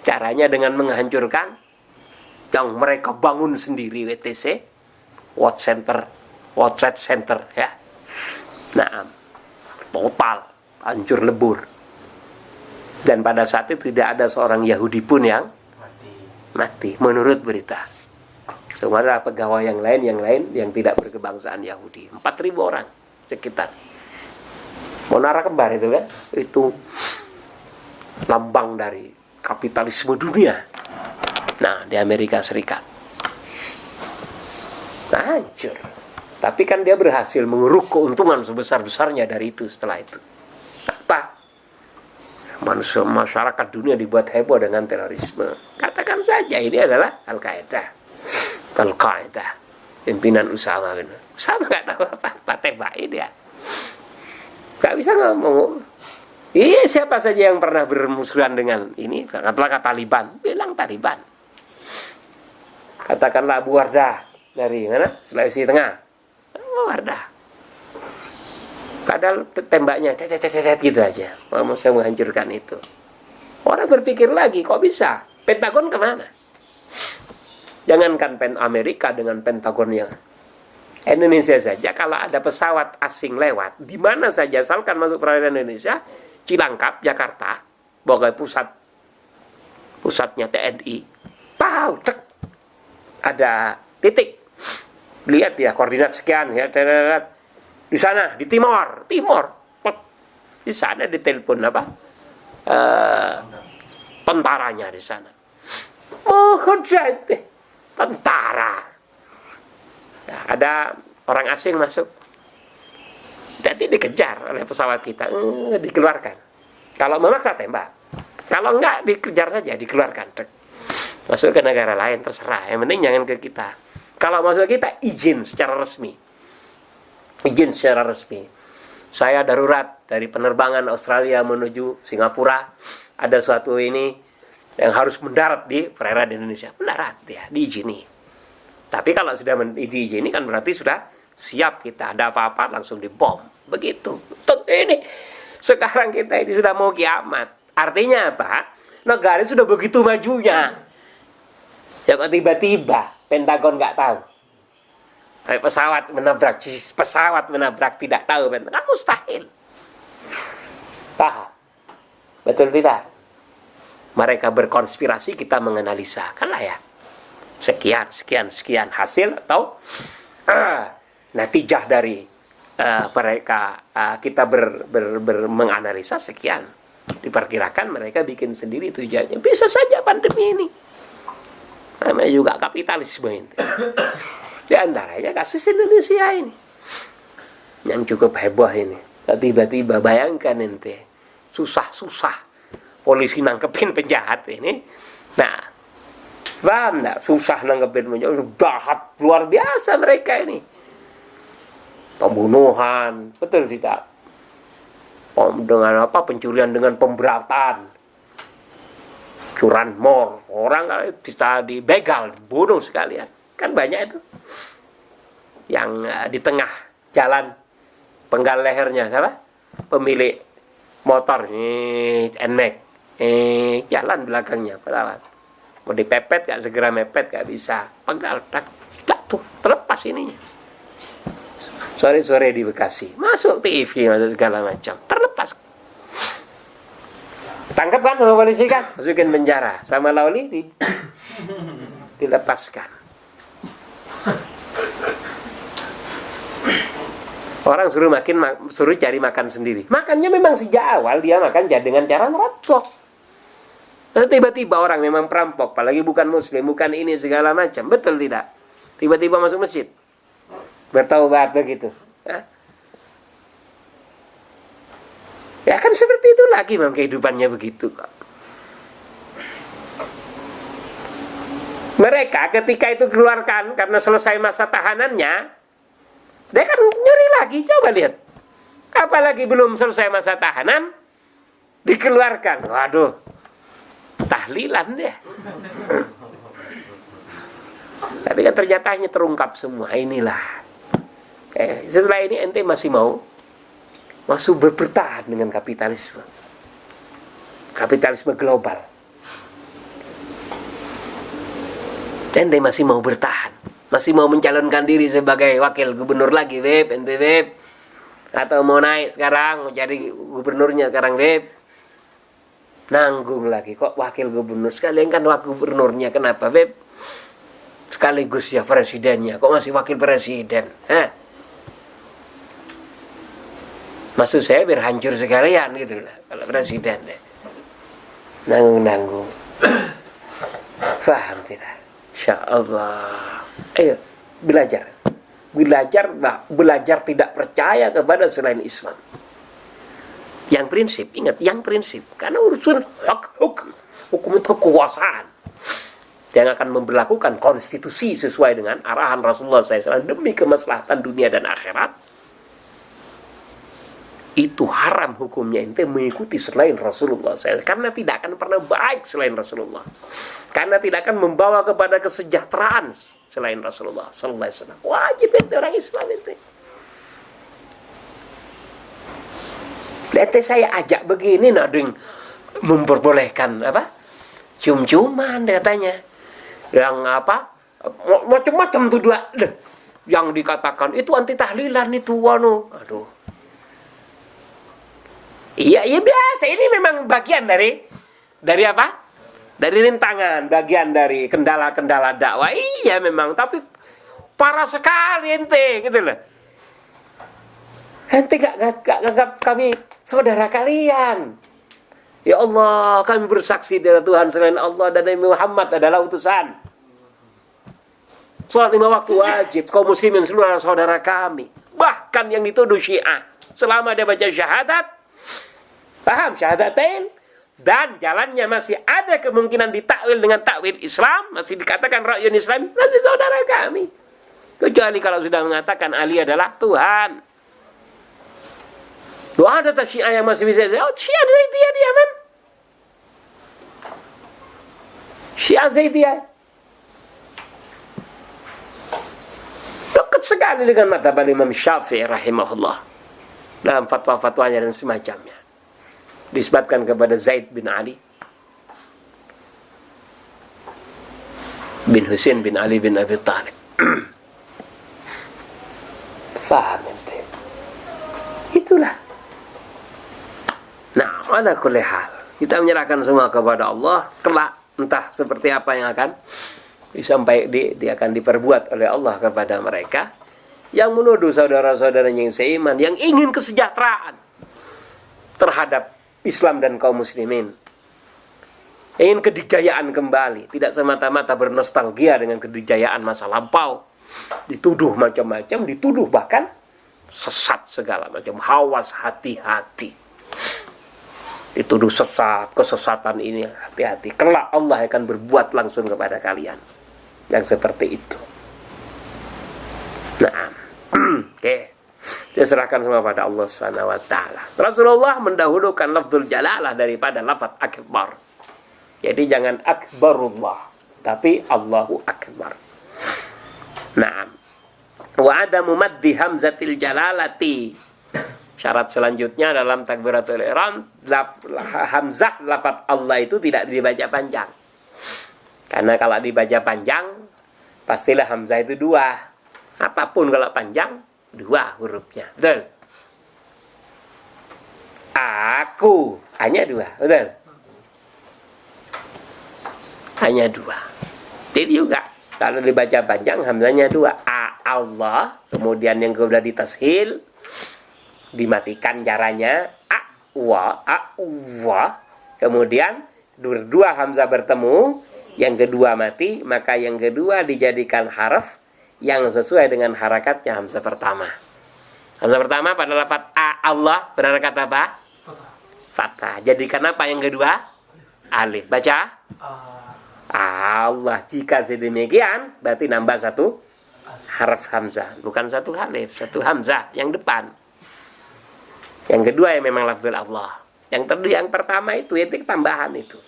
Caranya dengan menghancurkan yang mereka bangun sendiri, WTC, World Trade Center ya. Nah, total hancur lebur. Dan pada saat itu tidak ada seorang Yahudi pun yang mati menurut berita. Semua adalah pegawai yang lain yang tidak berkebangsaan Yahudi. 4.000 orang sekitar. Menara kembar itu kan, itu lambang dari kapitalisme dunia. Nah, di Amerika Serikat. Nah, hancur. Tapi kan dia berhasil mengeruk keuntungan sebesar-besarnya dari itu setelah itu. Apa? Masyarakat dunia dibuat heboh dengan terorisme. Katakan saja ini adalah Al-Qaeda, pimpinan Usama. Usama nggak tahu apa tebakin dia. Nggak bisa ngomong. Iya, siapa saja yang pernah bermusuhan dengan ini, katakanlah Taliban, bilang Taliban. Katakanlah Abu Wardah dari mana? Sulawesi Tengah. Abu Wardah. Padahal tembaknya gitu aja. Mau saya menghancurkan itu. Orang berpikir lagi, kok bisa? Pentagon kemana? Jangankan Amerika dengan Pentagonnya. Indonesia saja, kalau ada pesawat asing lewat, di mana saja, asalkan masuk perairan Indonesia, Cilangkap, Jakarta, sebagai pusatnya TNI, tahu, cek, ada titik. Lihat ya, koordinat sekian, ya, di sana, di Timor, Di sana ditelepon apa? Tentaranya di sana. Mohon saja tentara. Nah, ada orang asing masuk. Jadi dikejar oleh pesawat kita, dikeluarkan. Kalau memaksa tembak. Kalau enggak dikejar saja, dikeluarkan. Masuk ke negara lain terserah. Yang penting jangan ke kita. Kalau masuk ke kita izin secara resmi. Izin secara resmi. Saya darurat dari penerbangan Australia menuju Singapura. Ada suatu ini yang harus mendarat di perairan Indonesia. Mendarat ya, diizini. Tapi kalau sudah diizini kan berarti sudah siap kita. Ada apa-apa langsung dibom. Begitu. Ini sekarang kita ini sudah mau kiamat. Artinya apa? Negara ini sudah begitu majunya. Ya kok tiba-tiba Pentagon nggak tahu. Pesawat menabrak tidak tahu Pentagon. Kan mustahil. Paham? Betul tidak? Mereka berkonspirasi, kita menganalisa. Kan lah ya. Sekian hasil atau natijah dari mereka kita menganalisa sekian. Diperkirakan mereka bikin sendiri tujuannya. Bisa saja pandemi ini. Namanya juga kapitalisme ini. Di antaranya kasus Indonesia ini. Yang cukup heboh ini. Tiba-tiba bayangkan ente. Susah-susah. Polisi nangkepin penjahat ini. Nah. Paham enggak? Susah nangkepin penjahat. Jahat luar biasa mereka ini. Pembunuhan. Betul tidak? Dengan apa? Pencurian dengan pemberatan. Curanmor. Orang bisa dibegal, dibunuh sekalian. Kan banyak itu. Yang di tengah jalan penggal lehernya siapa? Pemilik motor NMAX. Jalan belakangnya pesawat. Mau dipepet gak segera mepet gak bisa. Penggal jatuh, terlepas ininya. Sore-sore di Bekasi. Masuk TV, masuk segala macam. Terlepas. Tangkap kan sama polisi kan? Masukin penjara. Sama Lauli dilepaskan. Orang suruh cari makan sendiri. Makannya memang sejak awal dia makan dengan cara merampok. Nah, tiba-tiba orang memang perampok, apalagi bukan muslim, bukan ini segala macam. Betul tidak? Tiba-tiba masuk masjid. Bertaubat begitu. Ya kan seperti itu lagi memang kehidupannya begitu kok. Mereka ketika itu keluarkan karena selesai masa tahanannya, dia kan nyuri lagi. Coba lihat. Apalagi belum selesai masa tahanan dikeluarkan. Waduh. Tahlilan dia. Tapi kan ternyata hanya terungkap semua. Inilah. Setelah ini ente masih bertahan dengan kapitalisme global. Ente masih mau bertahan, masih mau mencalonkan diri sebagai wakil gubernur lagi, ente atau mau naik sekarang, mau jadi gubernurnya sekarang, nanggung lagi kok wakil gubernur, sekalian kan wakil gubernurnya, kenapa sekaligus ya presidennya, kok masih wakil presiden, maksud saya biar hancur sekalian gitu lah kalau presiden deh. Nanggung. Paham tidak? Insyaallah. Ayo belajar tidak percaya kepada selain Islam. Yang prinsip, ingat yang prinsip, karena urusan hukum kekuasaan yang akan memberlakukan konstitusi sesuai dengan arahan Rasulullah SAW demi kemaslahatan dunia dan akhirat. Itu haram hukumnya ente mengikuti selain Rasulullah SAW, karena tidak akan pernah baik selain Rasulullah, karena tidak akan membawa kepada kesejahteraan selain Rasulullah SAW. Wajib ente orang Islam ente. Ente saya ajak begini nading memperbolehkan apa? Cium-ciuman katanya. Yang apa? Macam-macam tuh dua. Yang dikatakan itu anti tahlilan itu aduh. Iya biasa. Ini memang bagian dari apa? Dari rintangan, bagian dari kendala-kendala dakwah. Iya memang, tapi parah sekali ente gitu loh. Ente gak anggap kami saudara kalian. Ya Allah, kami bersaksi dari Tuhan selain Allah dan Nabi Muhammad adalah utusan. Salat 5 waktu wajib, kaum muslimin seluruh saudara kami. Bahkan yang dituduh Syiah, selama dia baca syahadat, paham syahadatain, dan jalannya masih ada kemungkinan ditakwil dengan takwil Islam, masih dikatakan ra'yun Islam, masih saudara kami. Kecuali kalau sudah mengatakan Ali adalah Tuhan. Doa ada tak Syiah yang masih bisa, oh Syiah Zaidiyah dia man. Syiah Zaidiyah dekat sekali dengan mazhab Imam Syafi'i rahimahullah dalam fatwa-fatwanya dan semacamnya. Disebutkan kepada Zaid bin Ali bin Husain bin Ali bin Abi Thalib. Faham ente? Itulah. Nah, ala kulli hal, kita menyerahkan semua kepada Allah. Kelak entah seperti apa yang akan akan diperbuat oleh Allah kepada mereka yang menuduh saudara-saudaranya yang seiman, yang ingin kesejahteraan terhadap Islam dan kaum muslimin, ingin kedikjayaan kembali, tidak semata-mata bernostalgia dengan kedikjayaan masa lampau, dituduh macam-macam, dituduh bahkan sesat segala macam, hawas hati-hati, dituduh sesat, kesesatan ini hati-hati, kelak Allah akan berbuat langsung kepada kalian yang seperti itu. Nah, oke. Dia serahkan semua pada Allah Subhanahu wa taala. Rasulullah mendahulukan lafzul jalalah daripada lafaz akbar. Jadi jangan akbarullah, tapi Allahu akbar. Nah, wa adamu maddi hamzatil jalalati. Syarat selanjutnya dalam takbiratul ihram, hamzah lafaz Allah itu tidak dibaca panjang. Karena kalau dibaca panjang, pastilah hamzah itu 2. Apapun kalau panjang, 2 hurufnya. Betul? Aku hanya 2, betul? Hanya 2. Jadi juga kalau dibaca panjang hamzahnya 2. Allah, kemudian yang kedua ditashil, dimatikan caranya wa, kemudian 2 hamzah bertemu, yang kedua mati, maka yang kedua dijadikan haraf yang sesuai dengan harakatnya hamzah pertama. Hamzah pertama pada lafaz Allah berharakat apa? Fathah. Jadikan apa yang kedua? Alif. Baca Allah. Jika sedemikian berarti nambah 1 haraf hamzah, bukan 1 alif, 1 hamzah yang depan. Yang kedua yang memang lafzul Allah. Yang pertama itu tambahan itu.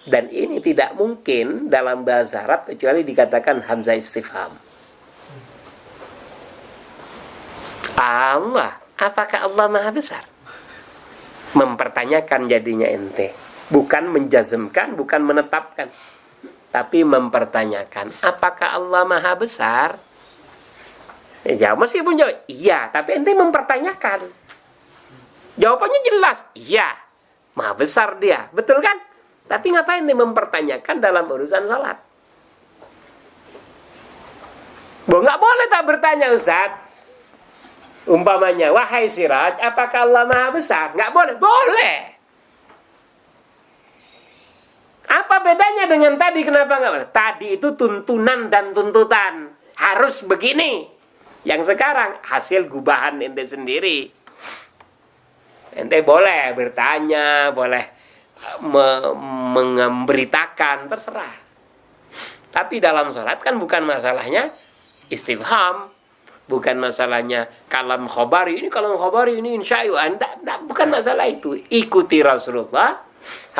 Dan ini tidak mungkin dalam bahasa Arab kecuali dikatakan hamzah istifham. Allah, apakah Allah Maha Besar? Mempertanyakan jadinya ente. Bukan menjazmkan, bukan menetapkan. Tapi mempertanyakan, apakah Allah Maha Besar? Ya, meskipun jawab, iya, tapi ente mempertanyakan. Jawabannya jelas, iya, Maha Besar dia, betul kan? Tapi ngapain nih mempertanyakan dalam urusan salat? Nggak boleh tak bertanya Ustaz. Umpamanya, wahai Siraj, apakah Allah Maha Besar? Nggak boleh. Boleh. Apa bedanya dengan tadi? Kenapa nggak boleh? Tadi itu tuntunan dan tuntutan. Harus begini. Yang sekarang hasil gubahan ente sendiri. Ente boleh bertanya, boleh memberitakan, terserah. Tapi dalam sholat kan bukan masalahnya istifham, bukan masalahnya kalam khobari. Ini kalam khobari, ini insya'yu. Bukan masalah itu. Ikuti Rasulullah.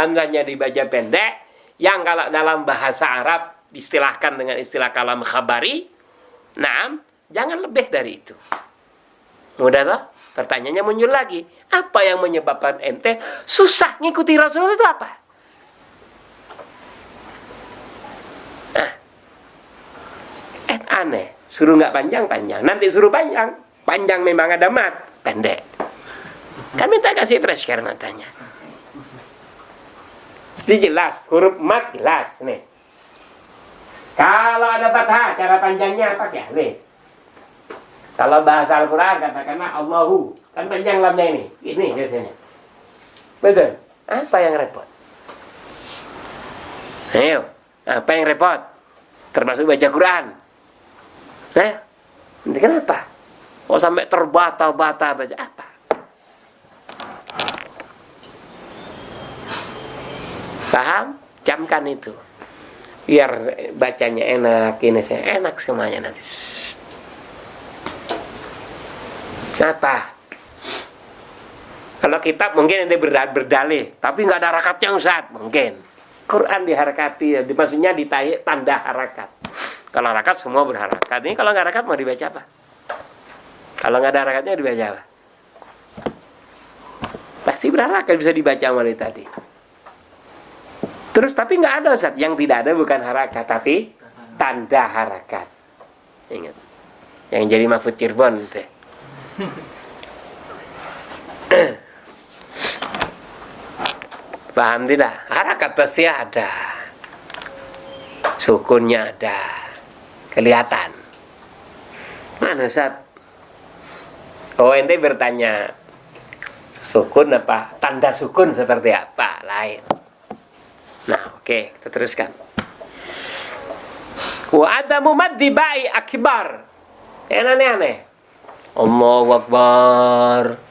Hamzahnya dibaca pendek. Yang kalau dalam bahasa Arab distilahkan dengan istilah kalam khabari. Nah, jangan lebih dari itu. Mudah toh? Pertanyaannya muncul lagi. Apa yang menyebabkan ente susah ngikuti Rasul itu apa? Aneh. Suruh nggak panjang-panjang. Nanti suruh panjang. Panjang memang ada mat. Pendek. Kan minta kasih fresh care matanya. Ini jelas. Huruf mat jelas. Nih. Kalau ada fathah, cara panjangnya apa ya? Nih. Kalau bahasa Al-Quran katakanlah Allahu, kan panjang lamnya ini biasanya. Betul? Apa yang repot? Ayo, apa yang repot? Termasuk baca Quran. Nah, kenapa? Kok sampai terbata-bata baca apa? Paham? Camkan itu. Biar bacanya enak, ini saya enak semuanya nanti. Apa? Kalau kitab mungkin nanti berdalih, tapi nggak ada harakatnya Ustaz, mungkin. Quran diharakati, maksudnya ditayik tanda harakat. Kalau harakat semua berharakat. Ini kalau nggak harakat mau dibaca apa? Kalau nggak ada harakatnya dibaca apa? Pasti berharakat, bisa dibaca mulai tadi. Terus tapi nggak ada Ustaz, yang tidak ada bukan harakat, tapi tanda harakat. Ingat, yang jadi Mahfud Cirebon teh. Paham tidak? Harakat pasti ada, sukunnya ada, kelihatan. Mana Ustaz? Oh ente bertanya sukun apa? Tanda sukun seperti apa? Lain. Nah oke, kita teruskan. Wa adamu maddi ba'i akbar. Yang aneh-aneh. Allahu Akbar,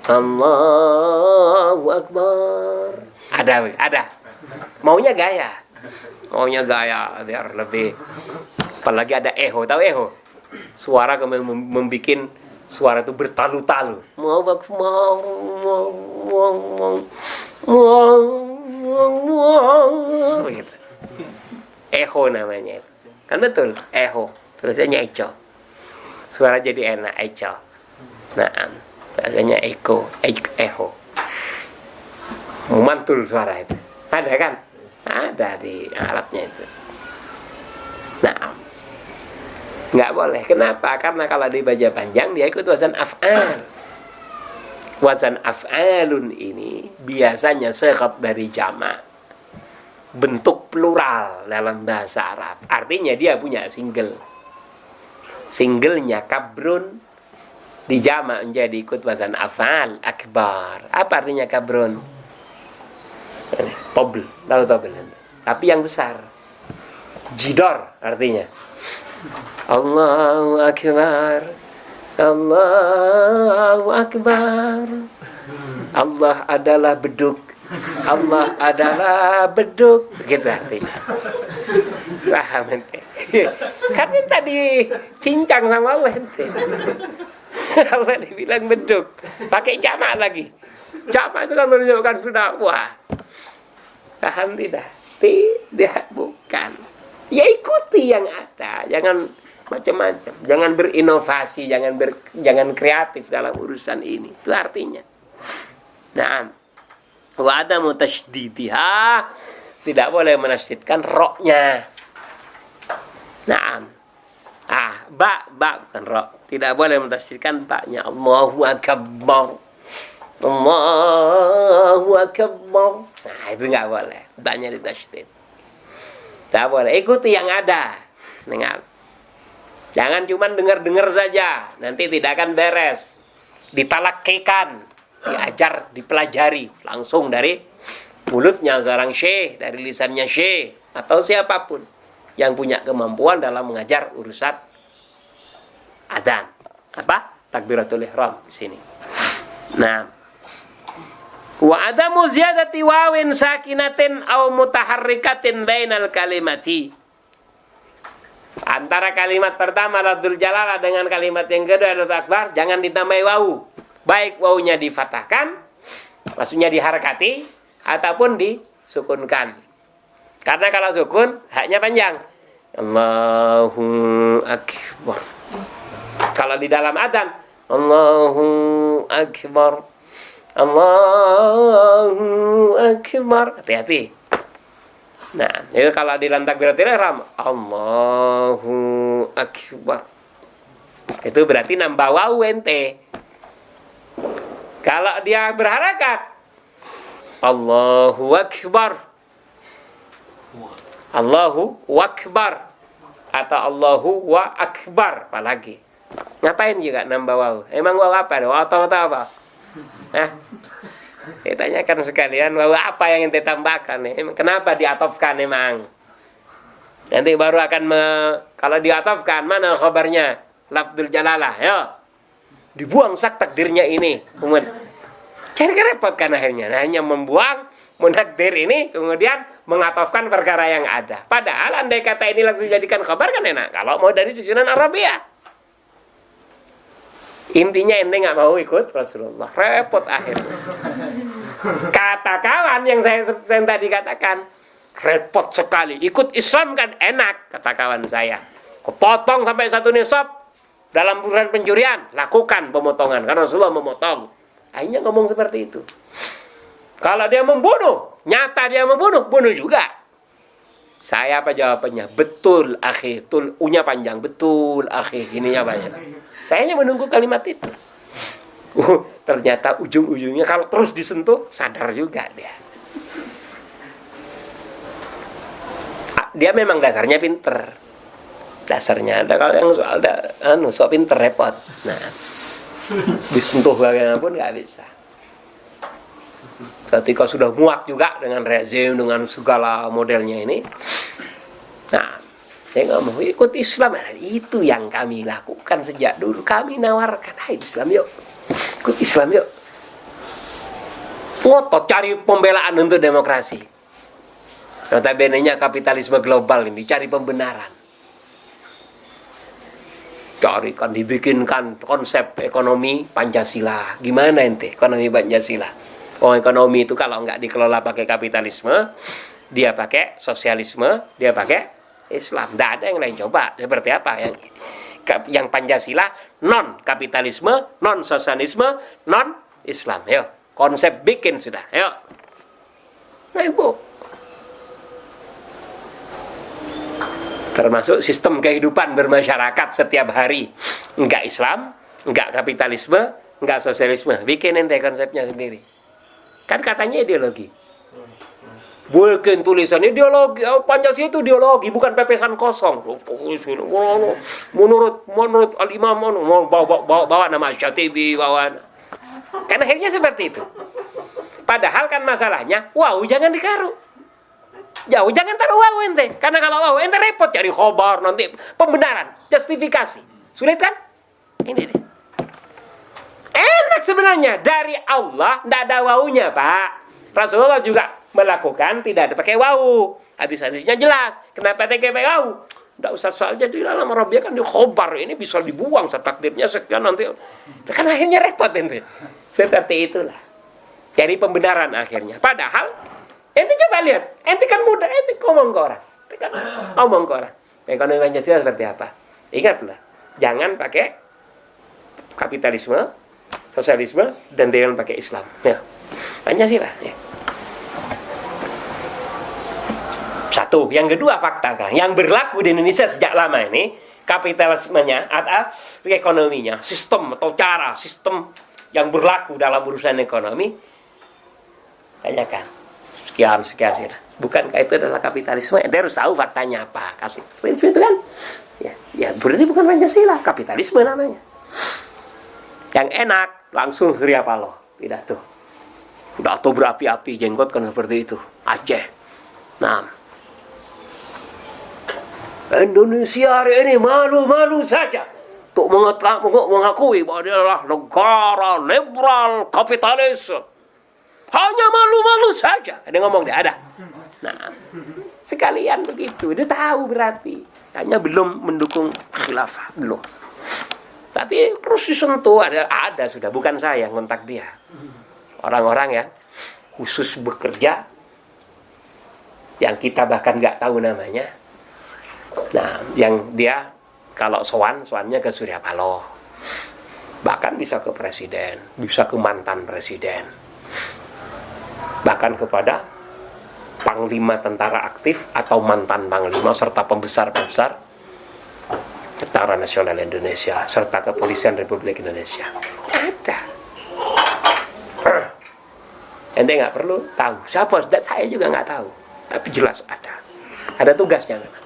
Allahu Akbar. Ada. Maunya gaya biar lebih. Apalagi ada eho, tahu eho? Suara kemudian membuat suara itu bertalu-talu. Begitu. Eho namanya. Kan betul, eho. Terusnya eco. Suara jadi enak, eco. Nah, bahasanya echo. Memantul suara itu. Ada kan? Ada di alatnya itu. Nah, nggak boleh. Kenapa? Karena kalau dibaca panjang dia ikut wazan af'al. Wazan af'alun ini biasanya sekop dari jamak, bentuk plural dalam bahasa Arab. Artinya dia punya single. Singlenya kabrun dijamak menjadi ikut wazan af'al akbar. Apa artinya kabrun? Tobel, tahu tobel? Tapi yang besar. Jidor artinya. Allahu Akbar, Allahu Akbar. Allah adalah beduk, Allah adalah beduk. Begitu artinya. Paham ente? Karena tadi cincang sama Allah ente. Allah dibilang beduk, pakai jamak lagi. Jamak itu kan menunjukkan sudah wah. Paham tidak? Tidak, bukan. Ya ikuti yang ada, jangan macam-macam, jangan berinovasi, jangan kreatif dalam urusan ini. Itu artinya. Nah, wa adamu tasydidha, tidak boleh menasydidkan roknya. Nah, ba bukan rok. Tidak boleh mentasydidkan ba-nya. Allahu Akbar, Allahu Akbar. Nah, itu nggak boleh. Ba-nya ditasydid. Tidak boleh. Ikuti yang ada. Dengar. Jangan cuma dengar-dengar saja. Nanti tidak akan beres. Ditalakkikan, diajar, dipelajari langsung dari mulutnya seorang syekh, dari lisannya syekh atau siapapun yang punya kemampuan dalam mengajar urusan adzan. Apa? Takbiratul ihram di sini. Nah, wa adamu ziyadati wawin sakinatin aw mutaharrikatin bainal kalimati. Antara kalimat pertama lafzul jalalah dengan kalimat yang kedua Allahu Akbar jangan ditambahi wawu. Baik wawunya difathahkan, maksudnya diharakati ataupun disukunkan. Karena kalau sukun haknya panjang. Allahu Akbar. Kalau di dalam adzan Allahu Akbar, Allahu Akbar. Hati-hati. Nah, itu kalau di dalam takbiratul ihram Allahu Akbar. Itu berarti nambah wawu ente. Kalau dia berharakat Allahu Akbar, Allahu Akbar atau Allahu wa Akbar, apalagi Ngapain juga nambah waw? Emang waw apa? Waw atau apa? Hah? Ditanyakan sekalian, waw apa yang ente tambahkan? Kenapa diatofkan emang? Nanti baru akan kalau diatofkan, mana khabarnya? Lafdul jalalah, ya. Dibuang sak takdirnya ini. Kemudian cari repot kan akhirnya. Nah, hanya membuang menakdir ini, kemudian mengatofkan perkara yang ada. Padahal andai kata ini langsung jadikan khabar kan enak. Kalau mau dari susunan Arabia. Intinya ente nggak mau ikut Rasulullah. Repot akhirnya. Kata kawan yang saya tadi katakan, repot sekali. Ikut Islam kan enak, kata kawan saya. Kepotong sampai 1 nisab dalam urusan pencurian, lakukan pemotongan karena Rasulullah memotong. Akhirnya ngomong seperti itu. Kalau dia membunuh, nyata dia membunuh, bunuh juga. Saya apa jawabannya? Betul, akhi. U-nya panjang, betul, akhi. Ininya banyak. Saya hanya menunggu kalimat itu. Ternyata ujung-ujungnya kalau terus disentuh, sadar juga dia. Dia memang dasarnya pinter. Dasarnya ada, kalau yang soal sok pinter repot. Nah, disentuh bagaimanapun nggak bisa. Ketika sudah muak juga dengan rezim, dengan segala modelnya ini, nah, saya ngomong ikut Islam. Nah, itu yang kami lakukan sejak dulu. Kami nawarkan, hai Islam yuk, ikut Islam yuk. Ngotot cari pembelaan untuk demokrasi. Notabene-nya kapitalisme global ini cari pembenaran. Carikan, dibikinkan konsep ekonomi Pancasila. Gimana ente ekonomi Pancasila? Oh, ekonomi itu kalau nggak dikelola pakai kapitalisme, dia pakai sosialisme, dia pakai Islam. Nggak ada yang lain. Coba seperti apa yang Pancasila non kapitalisme, non sosialisme, non Islam. Yo, konsep bikin sudah. Yo, nah ibu. Termasuk sistem kehidupan bermasyarakat setiap hari. Enggak Islam, enggak kapitalisme, enggak sosialisme. Bikin ente konsepnya sendiri. Kan katanya ideologi. Bikin tulisan ideologi. Pancasila itu ideologi, bukan pepesan kosong. Menurut Al-Imam, bawa nama Syatibi, bawa. Kan akhirnya seperti itu. Padahal kan masalahnya, wow, jangan dikaruh. Jauh, jangan taruh waw ente. Karena kalau waw ente repot cari khobar, nanti pembenaran, justifikasi. Sulit kan? Ini deh. Enak sebenarnya. Dari Allah tidak ada wawunya, Pak. Rasulullah juga melakukan tidak ada pakai waw. Hadis-hadisnya jelas. Kenapa pakai waw? Tidak usah soal jadi dalam Arabia kan di khobar. Ini bisa dibuang setakdirnya sekian nanti. Kan akhirnya repot ente. Seperti itulah. Cari pembenaran akhirnya. Padahal ente coba lihat, ente kan muda, ente ngomong ke orang. Ente kan ngomong ke orang. Ekonomi Pancasila seperti apa? Ingatlah, jangan pakai kapitalisme, sosialisme, dan jangan pakai Islam. Ya. Pancasila. Ya. Satu. Yang kedua fakta kan, yang berlaku di Indonesia sejak lama ini, kapitalismenya atau ekonominya, sistem atau cara sistem yang berlaku dalam urusan ekonomi, tanyakan. Sekian. Bukankah itu adalah kapitalisme? Ente harus tahu faktanya apa. Kapitalisme itu kan, ya berarti bukan Pancasila, kapitalisme namanya. Yang enak langsung Surya Paloh pidato berapi-api, jenggot kan seperti itu. Aceh. Nah, Indonesia hari ini malu-malu saja untuk mengakui bahwa dia adalah negara liberal kapitalis. Hanya malu-malu saja. Ada ngomong dia ada. Nah, sekalian begitu. Dia tahu berarti. Hanya belum mendukung khilafah. Belum. Tapi terus disentuh. Ada sudah. Bukan saya yang kontak dia. Orang-orang yang khusus bekerja. Yang kita bahkan nggak tahu namanya. Nah, yang dia kalau sowannya ke Surya Paloh. Bahkan bisa ke presiden. Bisa ke mantan presiden. Bahkan kepada panglima tentara aktif atau mantan panglima serta pembesar-pembesar Tentara Nasional Indonesia serta Kepolisian Republik Indonesia. Ada. Ente nggak perlu tahu siapa, saya juga nggak tahu, tapi jelas ada tugasnya memang.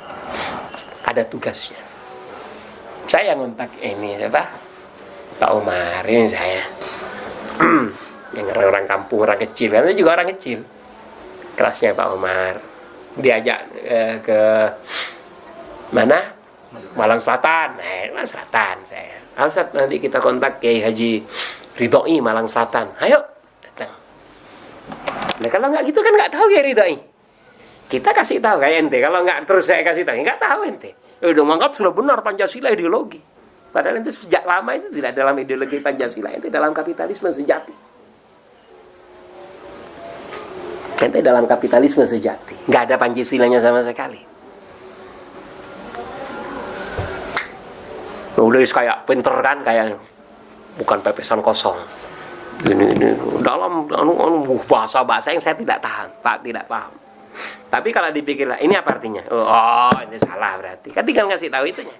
Ada tugasnya. Saya ngontak ini siapa? Pak Umar ini saya. Yang orang kampung, orang kecil, kan itu juga orang kecil. Kelasnya Pak Umar. Diajak ke mana? Malang Selatan. Malang Selatan saya. Ustaz, nanti kita kontak Kiai Haji Ridhoi Malang Selatan. Ayo, datang. Nah kalau nggak gitu kan nggak tahu Kiai Ridhoi. Kita kasih tahu kayak ente. Kalau nggak terus saya kasih tahu, nggak tahu ente. Udah menganggap sudah benar Pancasila ideologi. Padahal itu sejak lama itu tidak dalam ideologi Pancasila, itu dalam kapitalisme sejati. Ente dalam kapitalisme sejati, nggak ada Pancasilanya sama sekali. Udah kayak pinter kan, kayak bukan pepesan kosong. Ini dalam bahasa yang saya tidak tahan, tidak paham. Tapi kalau dipikirlah, ini apa artinya? Oh, ini salah berarti. Kan tinggal ngasih tahu itunya.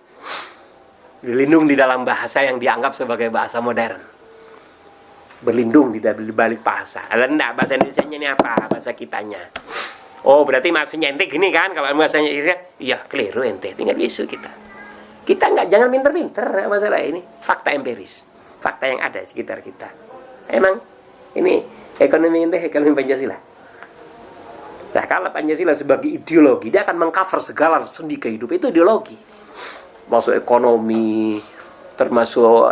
Berlindung di dalam bahasa yang dianggap sebagai bahasa modern. Berlindung di balik bahasa. Enggak, bahasa Indonesianya ini apa? Bahasa kitanya. Oh, berarti maksudnya ente gini kan? Kalau bahasanya iya, keliru ente. Tinggal bisu kita. Kita enggak, jangan pinter-pinter masalah ini. Fakta empiris. Fakta yang ada di sekitar kita. Emang ini ekonomi ente, ekonomi Pancasila. Nah, kalau Pancasila sebagai ideologi, dia akan mengcover segala sendi kehidupan. Itu ideologi. Masuk ekonomi, termasuk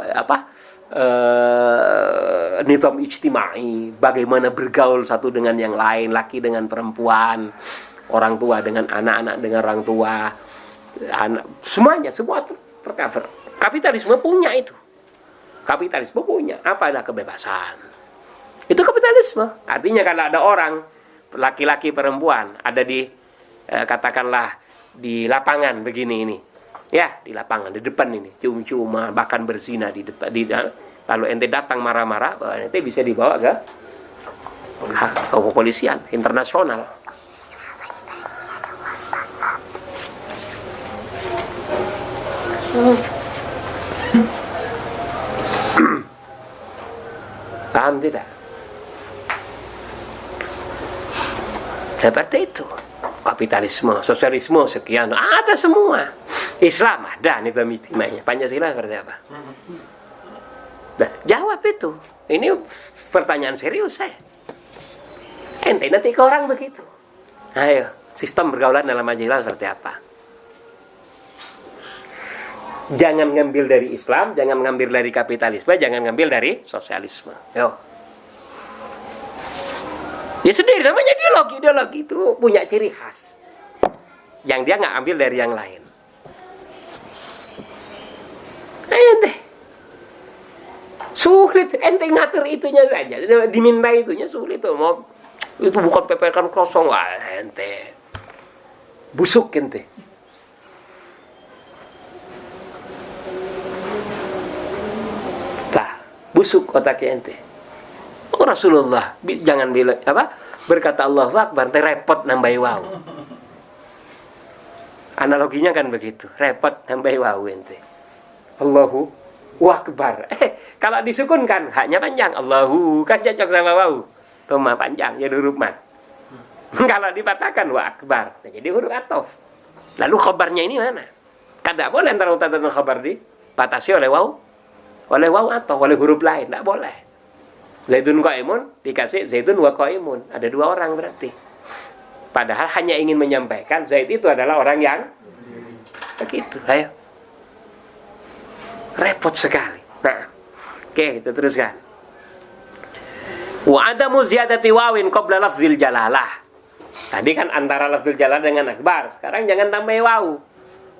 nizam ijtimai, bagaimana bergaul satu dengan yang lain, laki dengan perempuan, orang tua dengan anak-anak dengan orang tua, semuanya, semua tercover. Kapitalisme punya itu. Kapitalisme punya. Apa ada kebebasan? Itu kapitalisme. Artinya kalau ada orang laki-laki perempuan ada di katakanlah di lapangan begini ini, ya di lapangan di depan ini cium-ciuman bahkan berzina di depan, lalu ente datang marah-marah, ente bisa dibawa ke kepolisian internasional. Paham tidak? Seperti itu. Kapitalisme, sosialisme, sekian. Ada semua. Islam ada nizam ijtimainya. Pancasila seperti apa? Nah, jawab itu. Ini pertanyaan serius saya. Ente nanti ke orang begitu. Ayo, sistem pergaulan dalam Pancasila seperti apa? Jangan ngambil dari Islam, jangan ngambil dari kapitalisme, jangan ngambil dari sosialisme. Yo. Ya sendiri, namanya ideologi. Ideologi itu punya ciri khas yang dia nggak ambil dari yang lain. Ente sulit, ente ngatur itunya saja, diminta itunya sulit tuh. Mau itu bukan pepekan kosong, wah ente busuk ente. Nah, busuk otaknya ente. Oh, Rasulullah jangan bilang apa? Berkata Allahu Akbar, repot nambahi waw. Analoginya kan begitu, repot nambahi waw ente. Allahu Akbar. Kalau disukunkan haknya panjang, Allahu kan cocok sama waw. Toma panjang jadi huruf mat. Kalau dipatahkan wa akbar, nah, jadi huruf atof. Lalu khabarnya ini mana? Kan tidak boleh antara mubtada dan khabar dipatasi oleh waw atau oleh huruf lain, tidak boleh. Zaidun qaimun dikasih Zaidun wa qaimun. Ada dua orang berarti. Padahal hanya ingin menyampaikan Zaid itu adalah orang yang begitu. Ayo. Repot sekali. Nah, oke, kita teruskan. Wa adamu ziyadati wawin qabla lafzil jalalah. Tadi kan antara lafzil jalalah dengan akbar. Sekarang jangan tambah waw.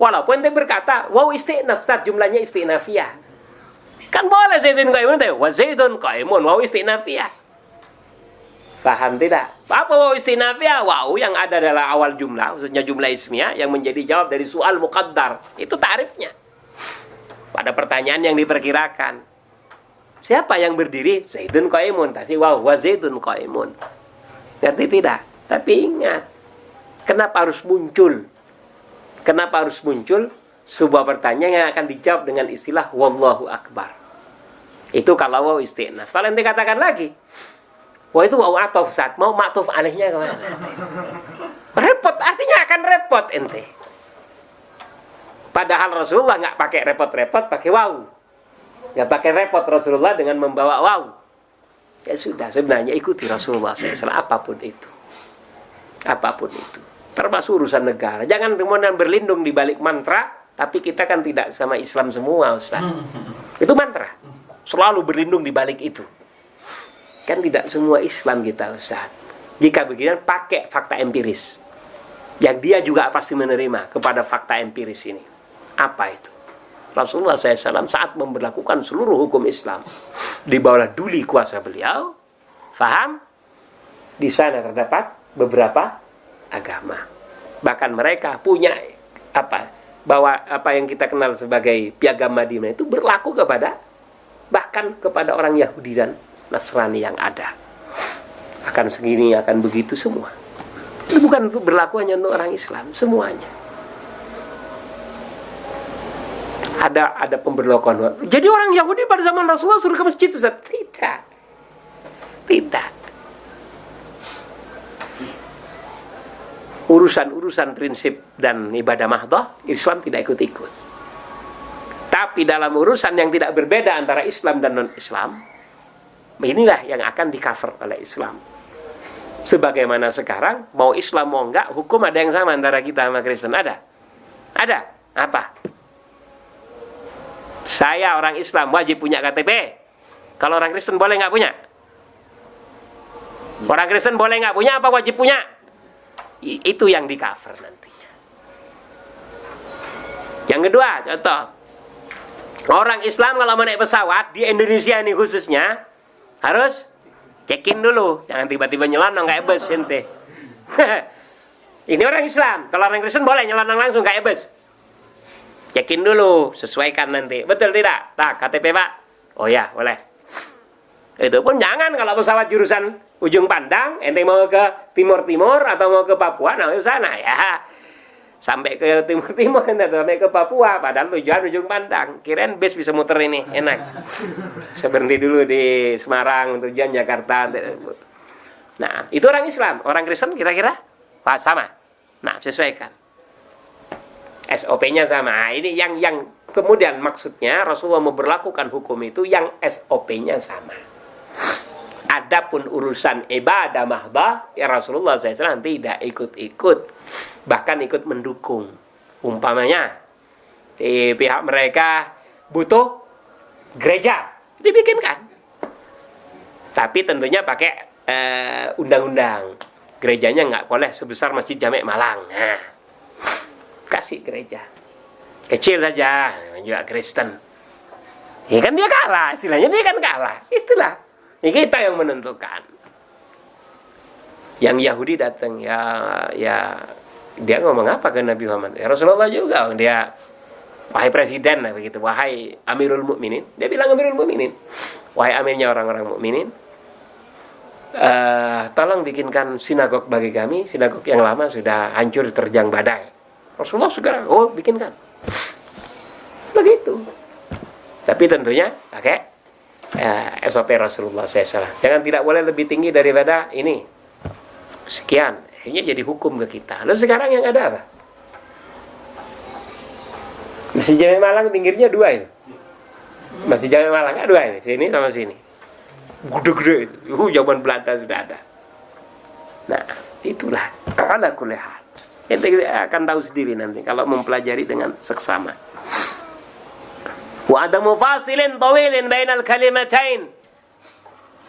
Walaupun dia berkata waw istinaf, jumlahnya istinafiyah. Kan boleh Zaidun qaimun, wa Zaidun qaimun, waw istinafiyah. Paham tidak? Apa waw istinafiyah? Waw yang ada adalah awal jumlah, khususnya jumlah ismiyah yang menjadi jawab dari soal muqaddar. Itu tarifnya. Pada pertanyaan yang diperkirakan. Siapa yang berdiri? Zaidun qaimun. Kasih waw, wa Zaidun qaimun. Ngerti tidak? Tapi ingat, kenapa harus muncul? Kenapa harus muncul sebuah pertanyaan yang akan dijawab dengan istilah wallahu akbar? Itu kalau waw istinaf. Kalau ente katakan lagi, wah itu waw atof saat mau maktuf alihnya kemana? Repot, artinya akan repot ente. Padahal Rasulullah nggak pakai repot-repot, pakai waw. Nggak pakai repot Rasulullah dengan membawa waw. Ya sudah, sebenarnya ikuti Rasulullah SAW apapun itu. Apapun itu. Termasuk urusan negara. Jangan kemudian berlindung di balik mantra, tapi kita kan tidak sama Islam semua, Ustaz. Itu mantra. Selalu berlindung di balik itu. Kan tidak semua Islam kita, Ustaz. Jika begini, pakai fakta empiris. Yang dia juga pasti menerima kepada fakta empiris ini. Apa itu? Rasulullah SAW saat memberlakukan seluruh hukum Islam di bawah duli kuasa beliau, faham? Di sana terdapat beberapa agama. Bahkan mereka punya bahwa apa yang kita kenal sebagai piagam Madinah itu berlaku bahkan kepada orang Yahudi dan Nasrani yang ada. Akan segini, akan begitu semua. Itu bukan berlaku hanya untuk orang Islam, semuanya. Ada pemberlakuan. Jadi orang Yahudi pada zaman Rasulullah suruh ke masjid, Ustaz? Tidak. Urusan prinsip dan ibadah mahdoh, Islam tidak ikut-ikut. Tapi dalam urusan yang tidak berbeda antara Islam dan non-Islam, inilah yang akan di-cover oleh Islam. Sebagaimana sekarang, mau Islam mau enggak, hukum ada yang sama antara kita sama Kristen. Ada? Apa? Saya orang Islam wajib punya KTP. Kalau orang Kristen boleh nggak punya? Orang Kristen boleh nggak punya apa wajib punya? Itu yang di cover nantinya. Yang kedua, contoh. Orang Islam kalau mau naik pesawat di Indonesia ini khususnya harus check-in dulu. Jangan tiba-tiba nyelonong kayak bus ente. Ini orang Islam. Kalau orang Kristen boleh nyelonong langsung kayak bus. Cekin dulu, sesuaikan nanti. Betul tidak? Tak, KTP Pak. Oh ya, boleh. Itu pun jangan kalau pesawat jurusan ujung pandang, ente mau ke timur-timur atau mau ke Papua, nah ke sana ya. Sampai ke timur-timur, ente sampai ke Papua, padahal tujuan ujung pandang. Kirain bis bisa muter ini, enak. Saya berhenti dulu di Semarang, tujuan Jakarta. Nah, itu orang Islam. Orang Kristen kira-kira sama. Nah, sesuaikan. SOP-nya sama. Ini yang kemudian maksudnya Rasulullah memberlakukan hukum itu yang SOP-nya sama. Adapun urusan ibadah mahbah, ya Rasulullah SAW tidak ikut-ikut, bahkan ikut mendukung. Umpamanya di pihak mereka butuh gereja, dibikinkan. Tapi tentunya pakai undang-undang. Gerejanya nggak boleh sebesar Masjid Jamek Malang. Nah, kasih gereja kecil saja, juga Kristen. Ya kan dia kalah, istilahnya dia kan kalah. Itulah, ini kita yang menentukan. Yang Yahudi datang, ya dia ngomong apa ke Nabi Muhammad? Ya Rasulullah juga, dia wahai presiden, begitu, wahai Amirul Mukminin. Dia bilang Amirul Mukminin, wahai amirnya orang-orang mukminin, tolong bikinkan sinagog bagi kami. Sinagog yang lama sudah hancur terjang badai. Rasulullah segera, bikinkan. Begitu. Tapi tentunya pakai SOP Rasulullah SAW. Jangan tidak boleh lebih tinggi daripada ini. Sekian. Ini jadi hukum ke kita. Lalu sekarang yang ada apa? Masjid Jamek Malang pinggirnya 2 itu. Masjid Jamek Malang 2 ini. Sini sama sini. Gede-gede itu. Zaman Belanda sudah ada. Nah, itulah. Ala kulli hal. Kita akan tahu sendiri nanti kalau mempelajari dengan seksama. Wa adamu fasilin tawilin bainal kalimatain.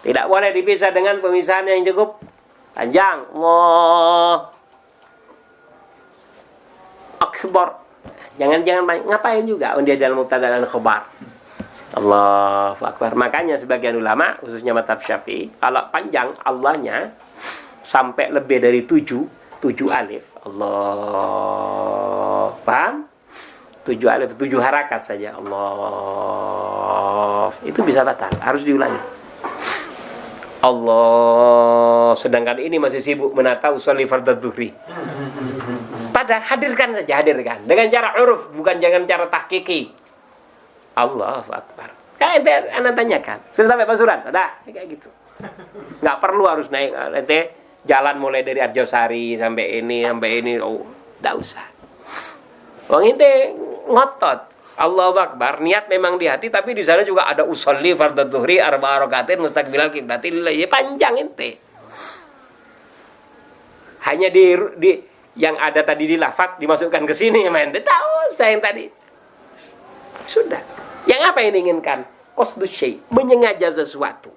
Tidak boleh dipisah dengan pemisahan yang cukup panjang. Allah Akbar. Jangan ngapain juga dia dalam mubtada dan khabar. Allahu Akbar. Makanya sebagian ulama khususnya mazhab Syafi'i, kalau panjang Allahnya sampai lebih dari 7 alif. Allah, paham? 7 alif, 7 harakat saja. Allah, itu bisa batal, harus diulangi. Allah, sedangkan ini masih sibuk menata usolli fardhu dzuhri. Pada hadirkan saja, hadirkan dengan cara huruf, bukan jangan cara tahqiqi. Allahu Akbar. Kayak anda tanyakan, sudah sampai pasuran? Ada, kayak gitu. Nggak perlu harus naik nanti. Jalan mulai dari Arjosari sampai ini, oh, enggak usah. Wong ente ngotot. Allahu Akbar, niat memang di hati, tapi di sana juga ada usolli fardhu dhuhri arba'a rakaatin mustaqbilal qiblati lillahi, panjang ente. Hanya di yang ada tadi di lafaz dimasukkan ke sini, main tahu saya yang tadi. Sudah. Yang apa yang diinginkan? Qasdu syai', menyengaja sesuatu.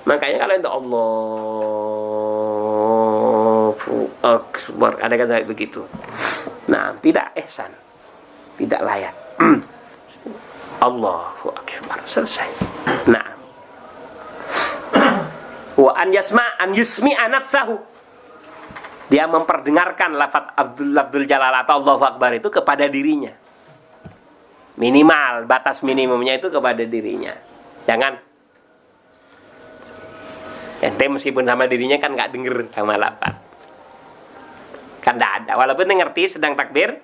Makanya kalau itu Allahu Akbar, ada kata begitu. Nah, tidak ihsan. Tidak layak. Allahu Akbar, selesai. Nah. Wa an yusmi'a nafsahu. Dia memperdengarkan lafaz Abdul Jalal atau Allahu Akbar itu kepada dirinya. Minimal, batas minimumnya itu kepada dirinya. Jangan. Ente meskipun sama dirinya kan nggak denger sama lafaz. Kan tidak ada. Walaupun dia ngerti sedang takbir,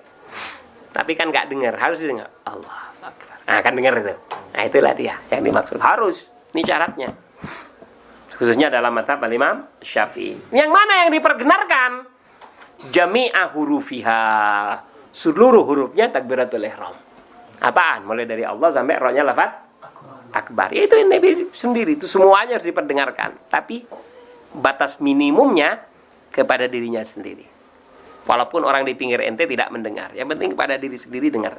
tapi kan nggak dengar, harus dengar Allah Akbar. Nah, kan dengar itu. Nah, itulah dia yang dimaksud. Harus. Ini syaratnya. Khususnya dalam mazhab Imam Syafi'i. Yang mana yang diperkenarkan? Jami'ah hurufiha. Seluruh hurufnya takbiratul ihram. Apaan? Mulai dari Allah sampai rohnya lafaz akbar. Ya, itu Nabi sendiri. Itu semuanya harus diperdengarkan. Tapi batas minimumnya kepada dirinya sendiri. Walaupun orang di pinggir ente tidak mendengar. Yang penting kepada diri sendiri dengar.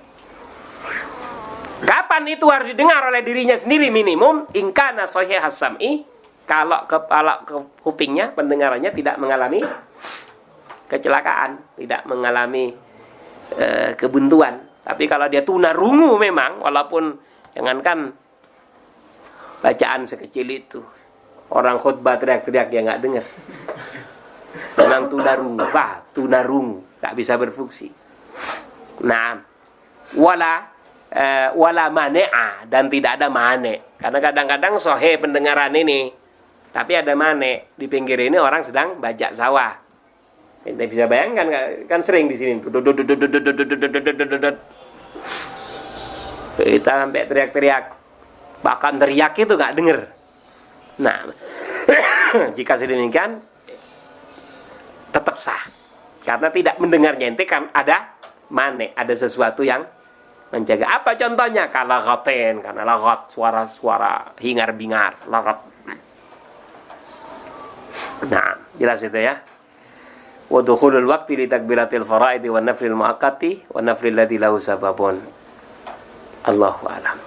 Kapan itu harus didengar oleh dirinya sendiri minimum? Ingkana sahih as-sam'i. Kalau kepala kupingnya, pendengarannya tidak mengalami kecelakaan. Tidak mengalami kebuntuan. Tapi kalau dia tunarungu memang. Walaupun jangankan bacaan sekecil itu. Orang khutbah teriak-teriak dia nggak dengar. Memang tunarungu, tak bisa berfungsi. Nah, wala mane'a, dan tidak ada mane. Karena kadang-kadang sahih pendengaran ini, tapi ada mane. Di pinggir ini orang sedang bajak sawah. Ente bisa bayangkan, kan sering di sini. Kita sampai teriak-teriak, bahkan teriak itu nggak dengar. Nah, jika sedemikian tetap sah, karena tidak mendengarnya ente kan ada mane, ada sesuatu yang menjaga. Apa contohnya? Kalaghatin, karena laghat, suara-suara hingar-bingar, laghat. Nah, jelas itu ya. Wa dukhulul waqti li takbiratil faraidi wa naflil muaqqati wa naflil ladzi lahu sababun. Allahu a'lam.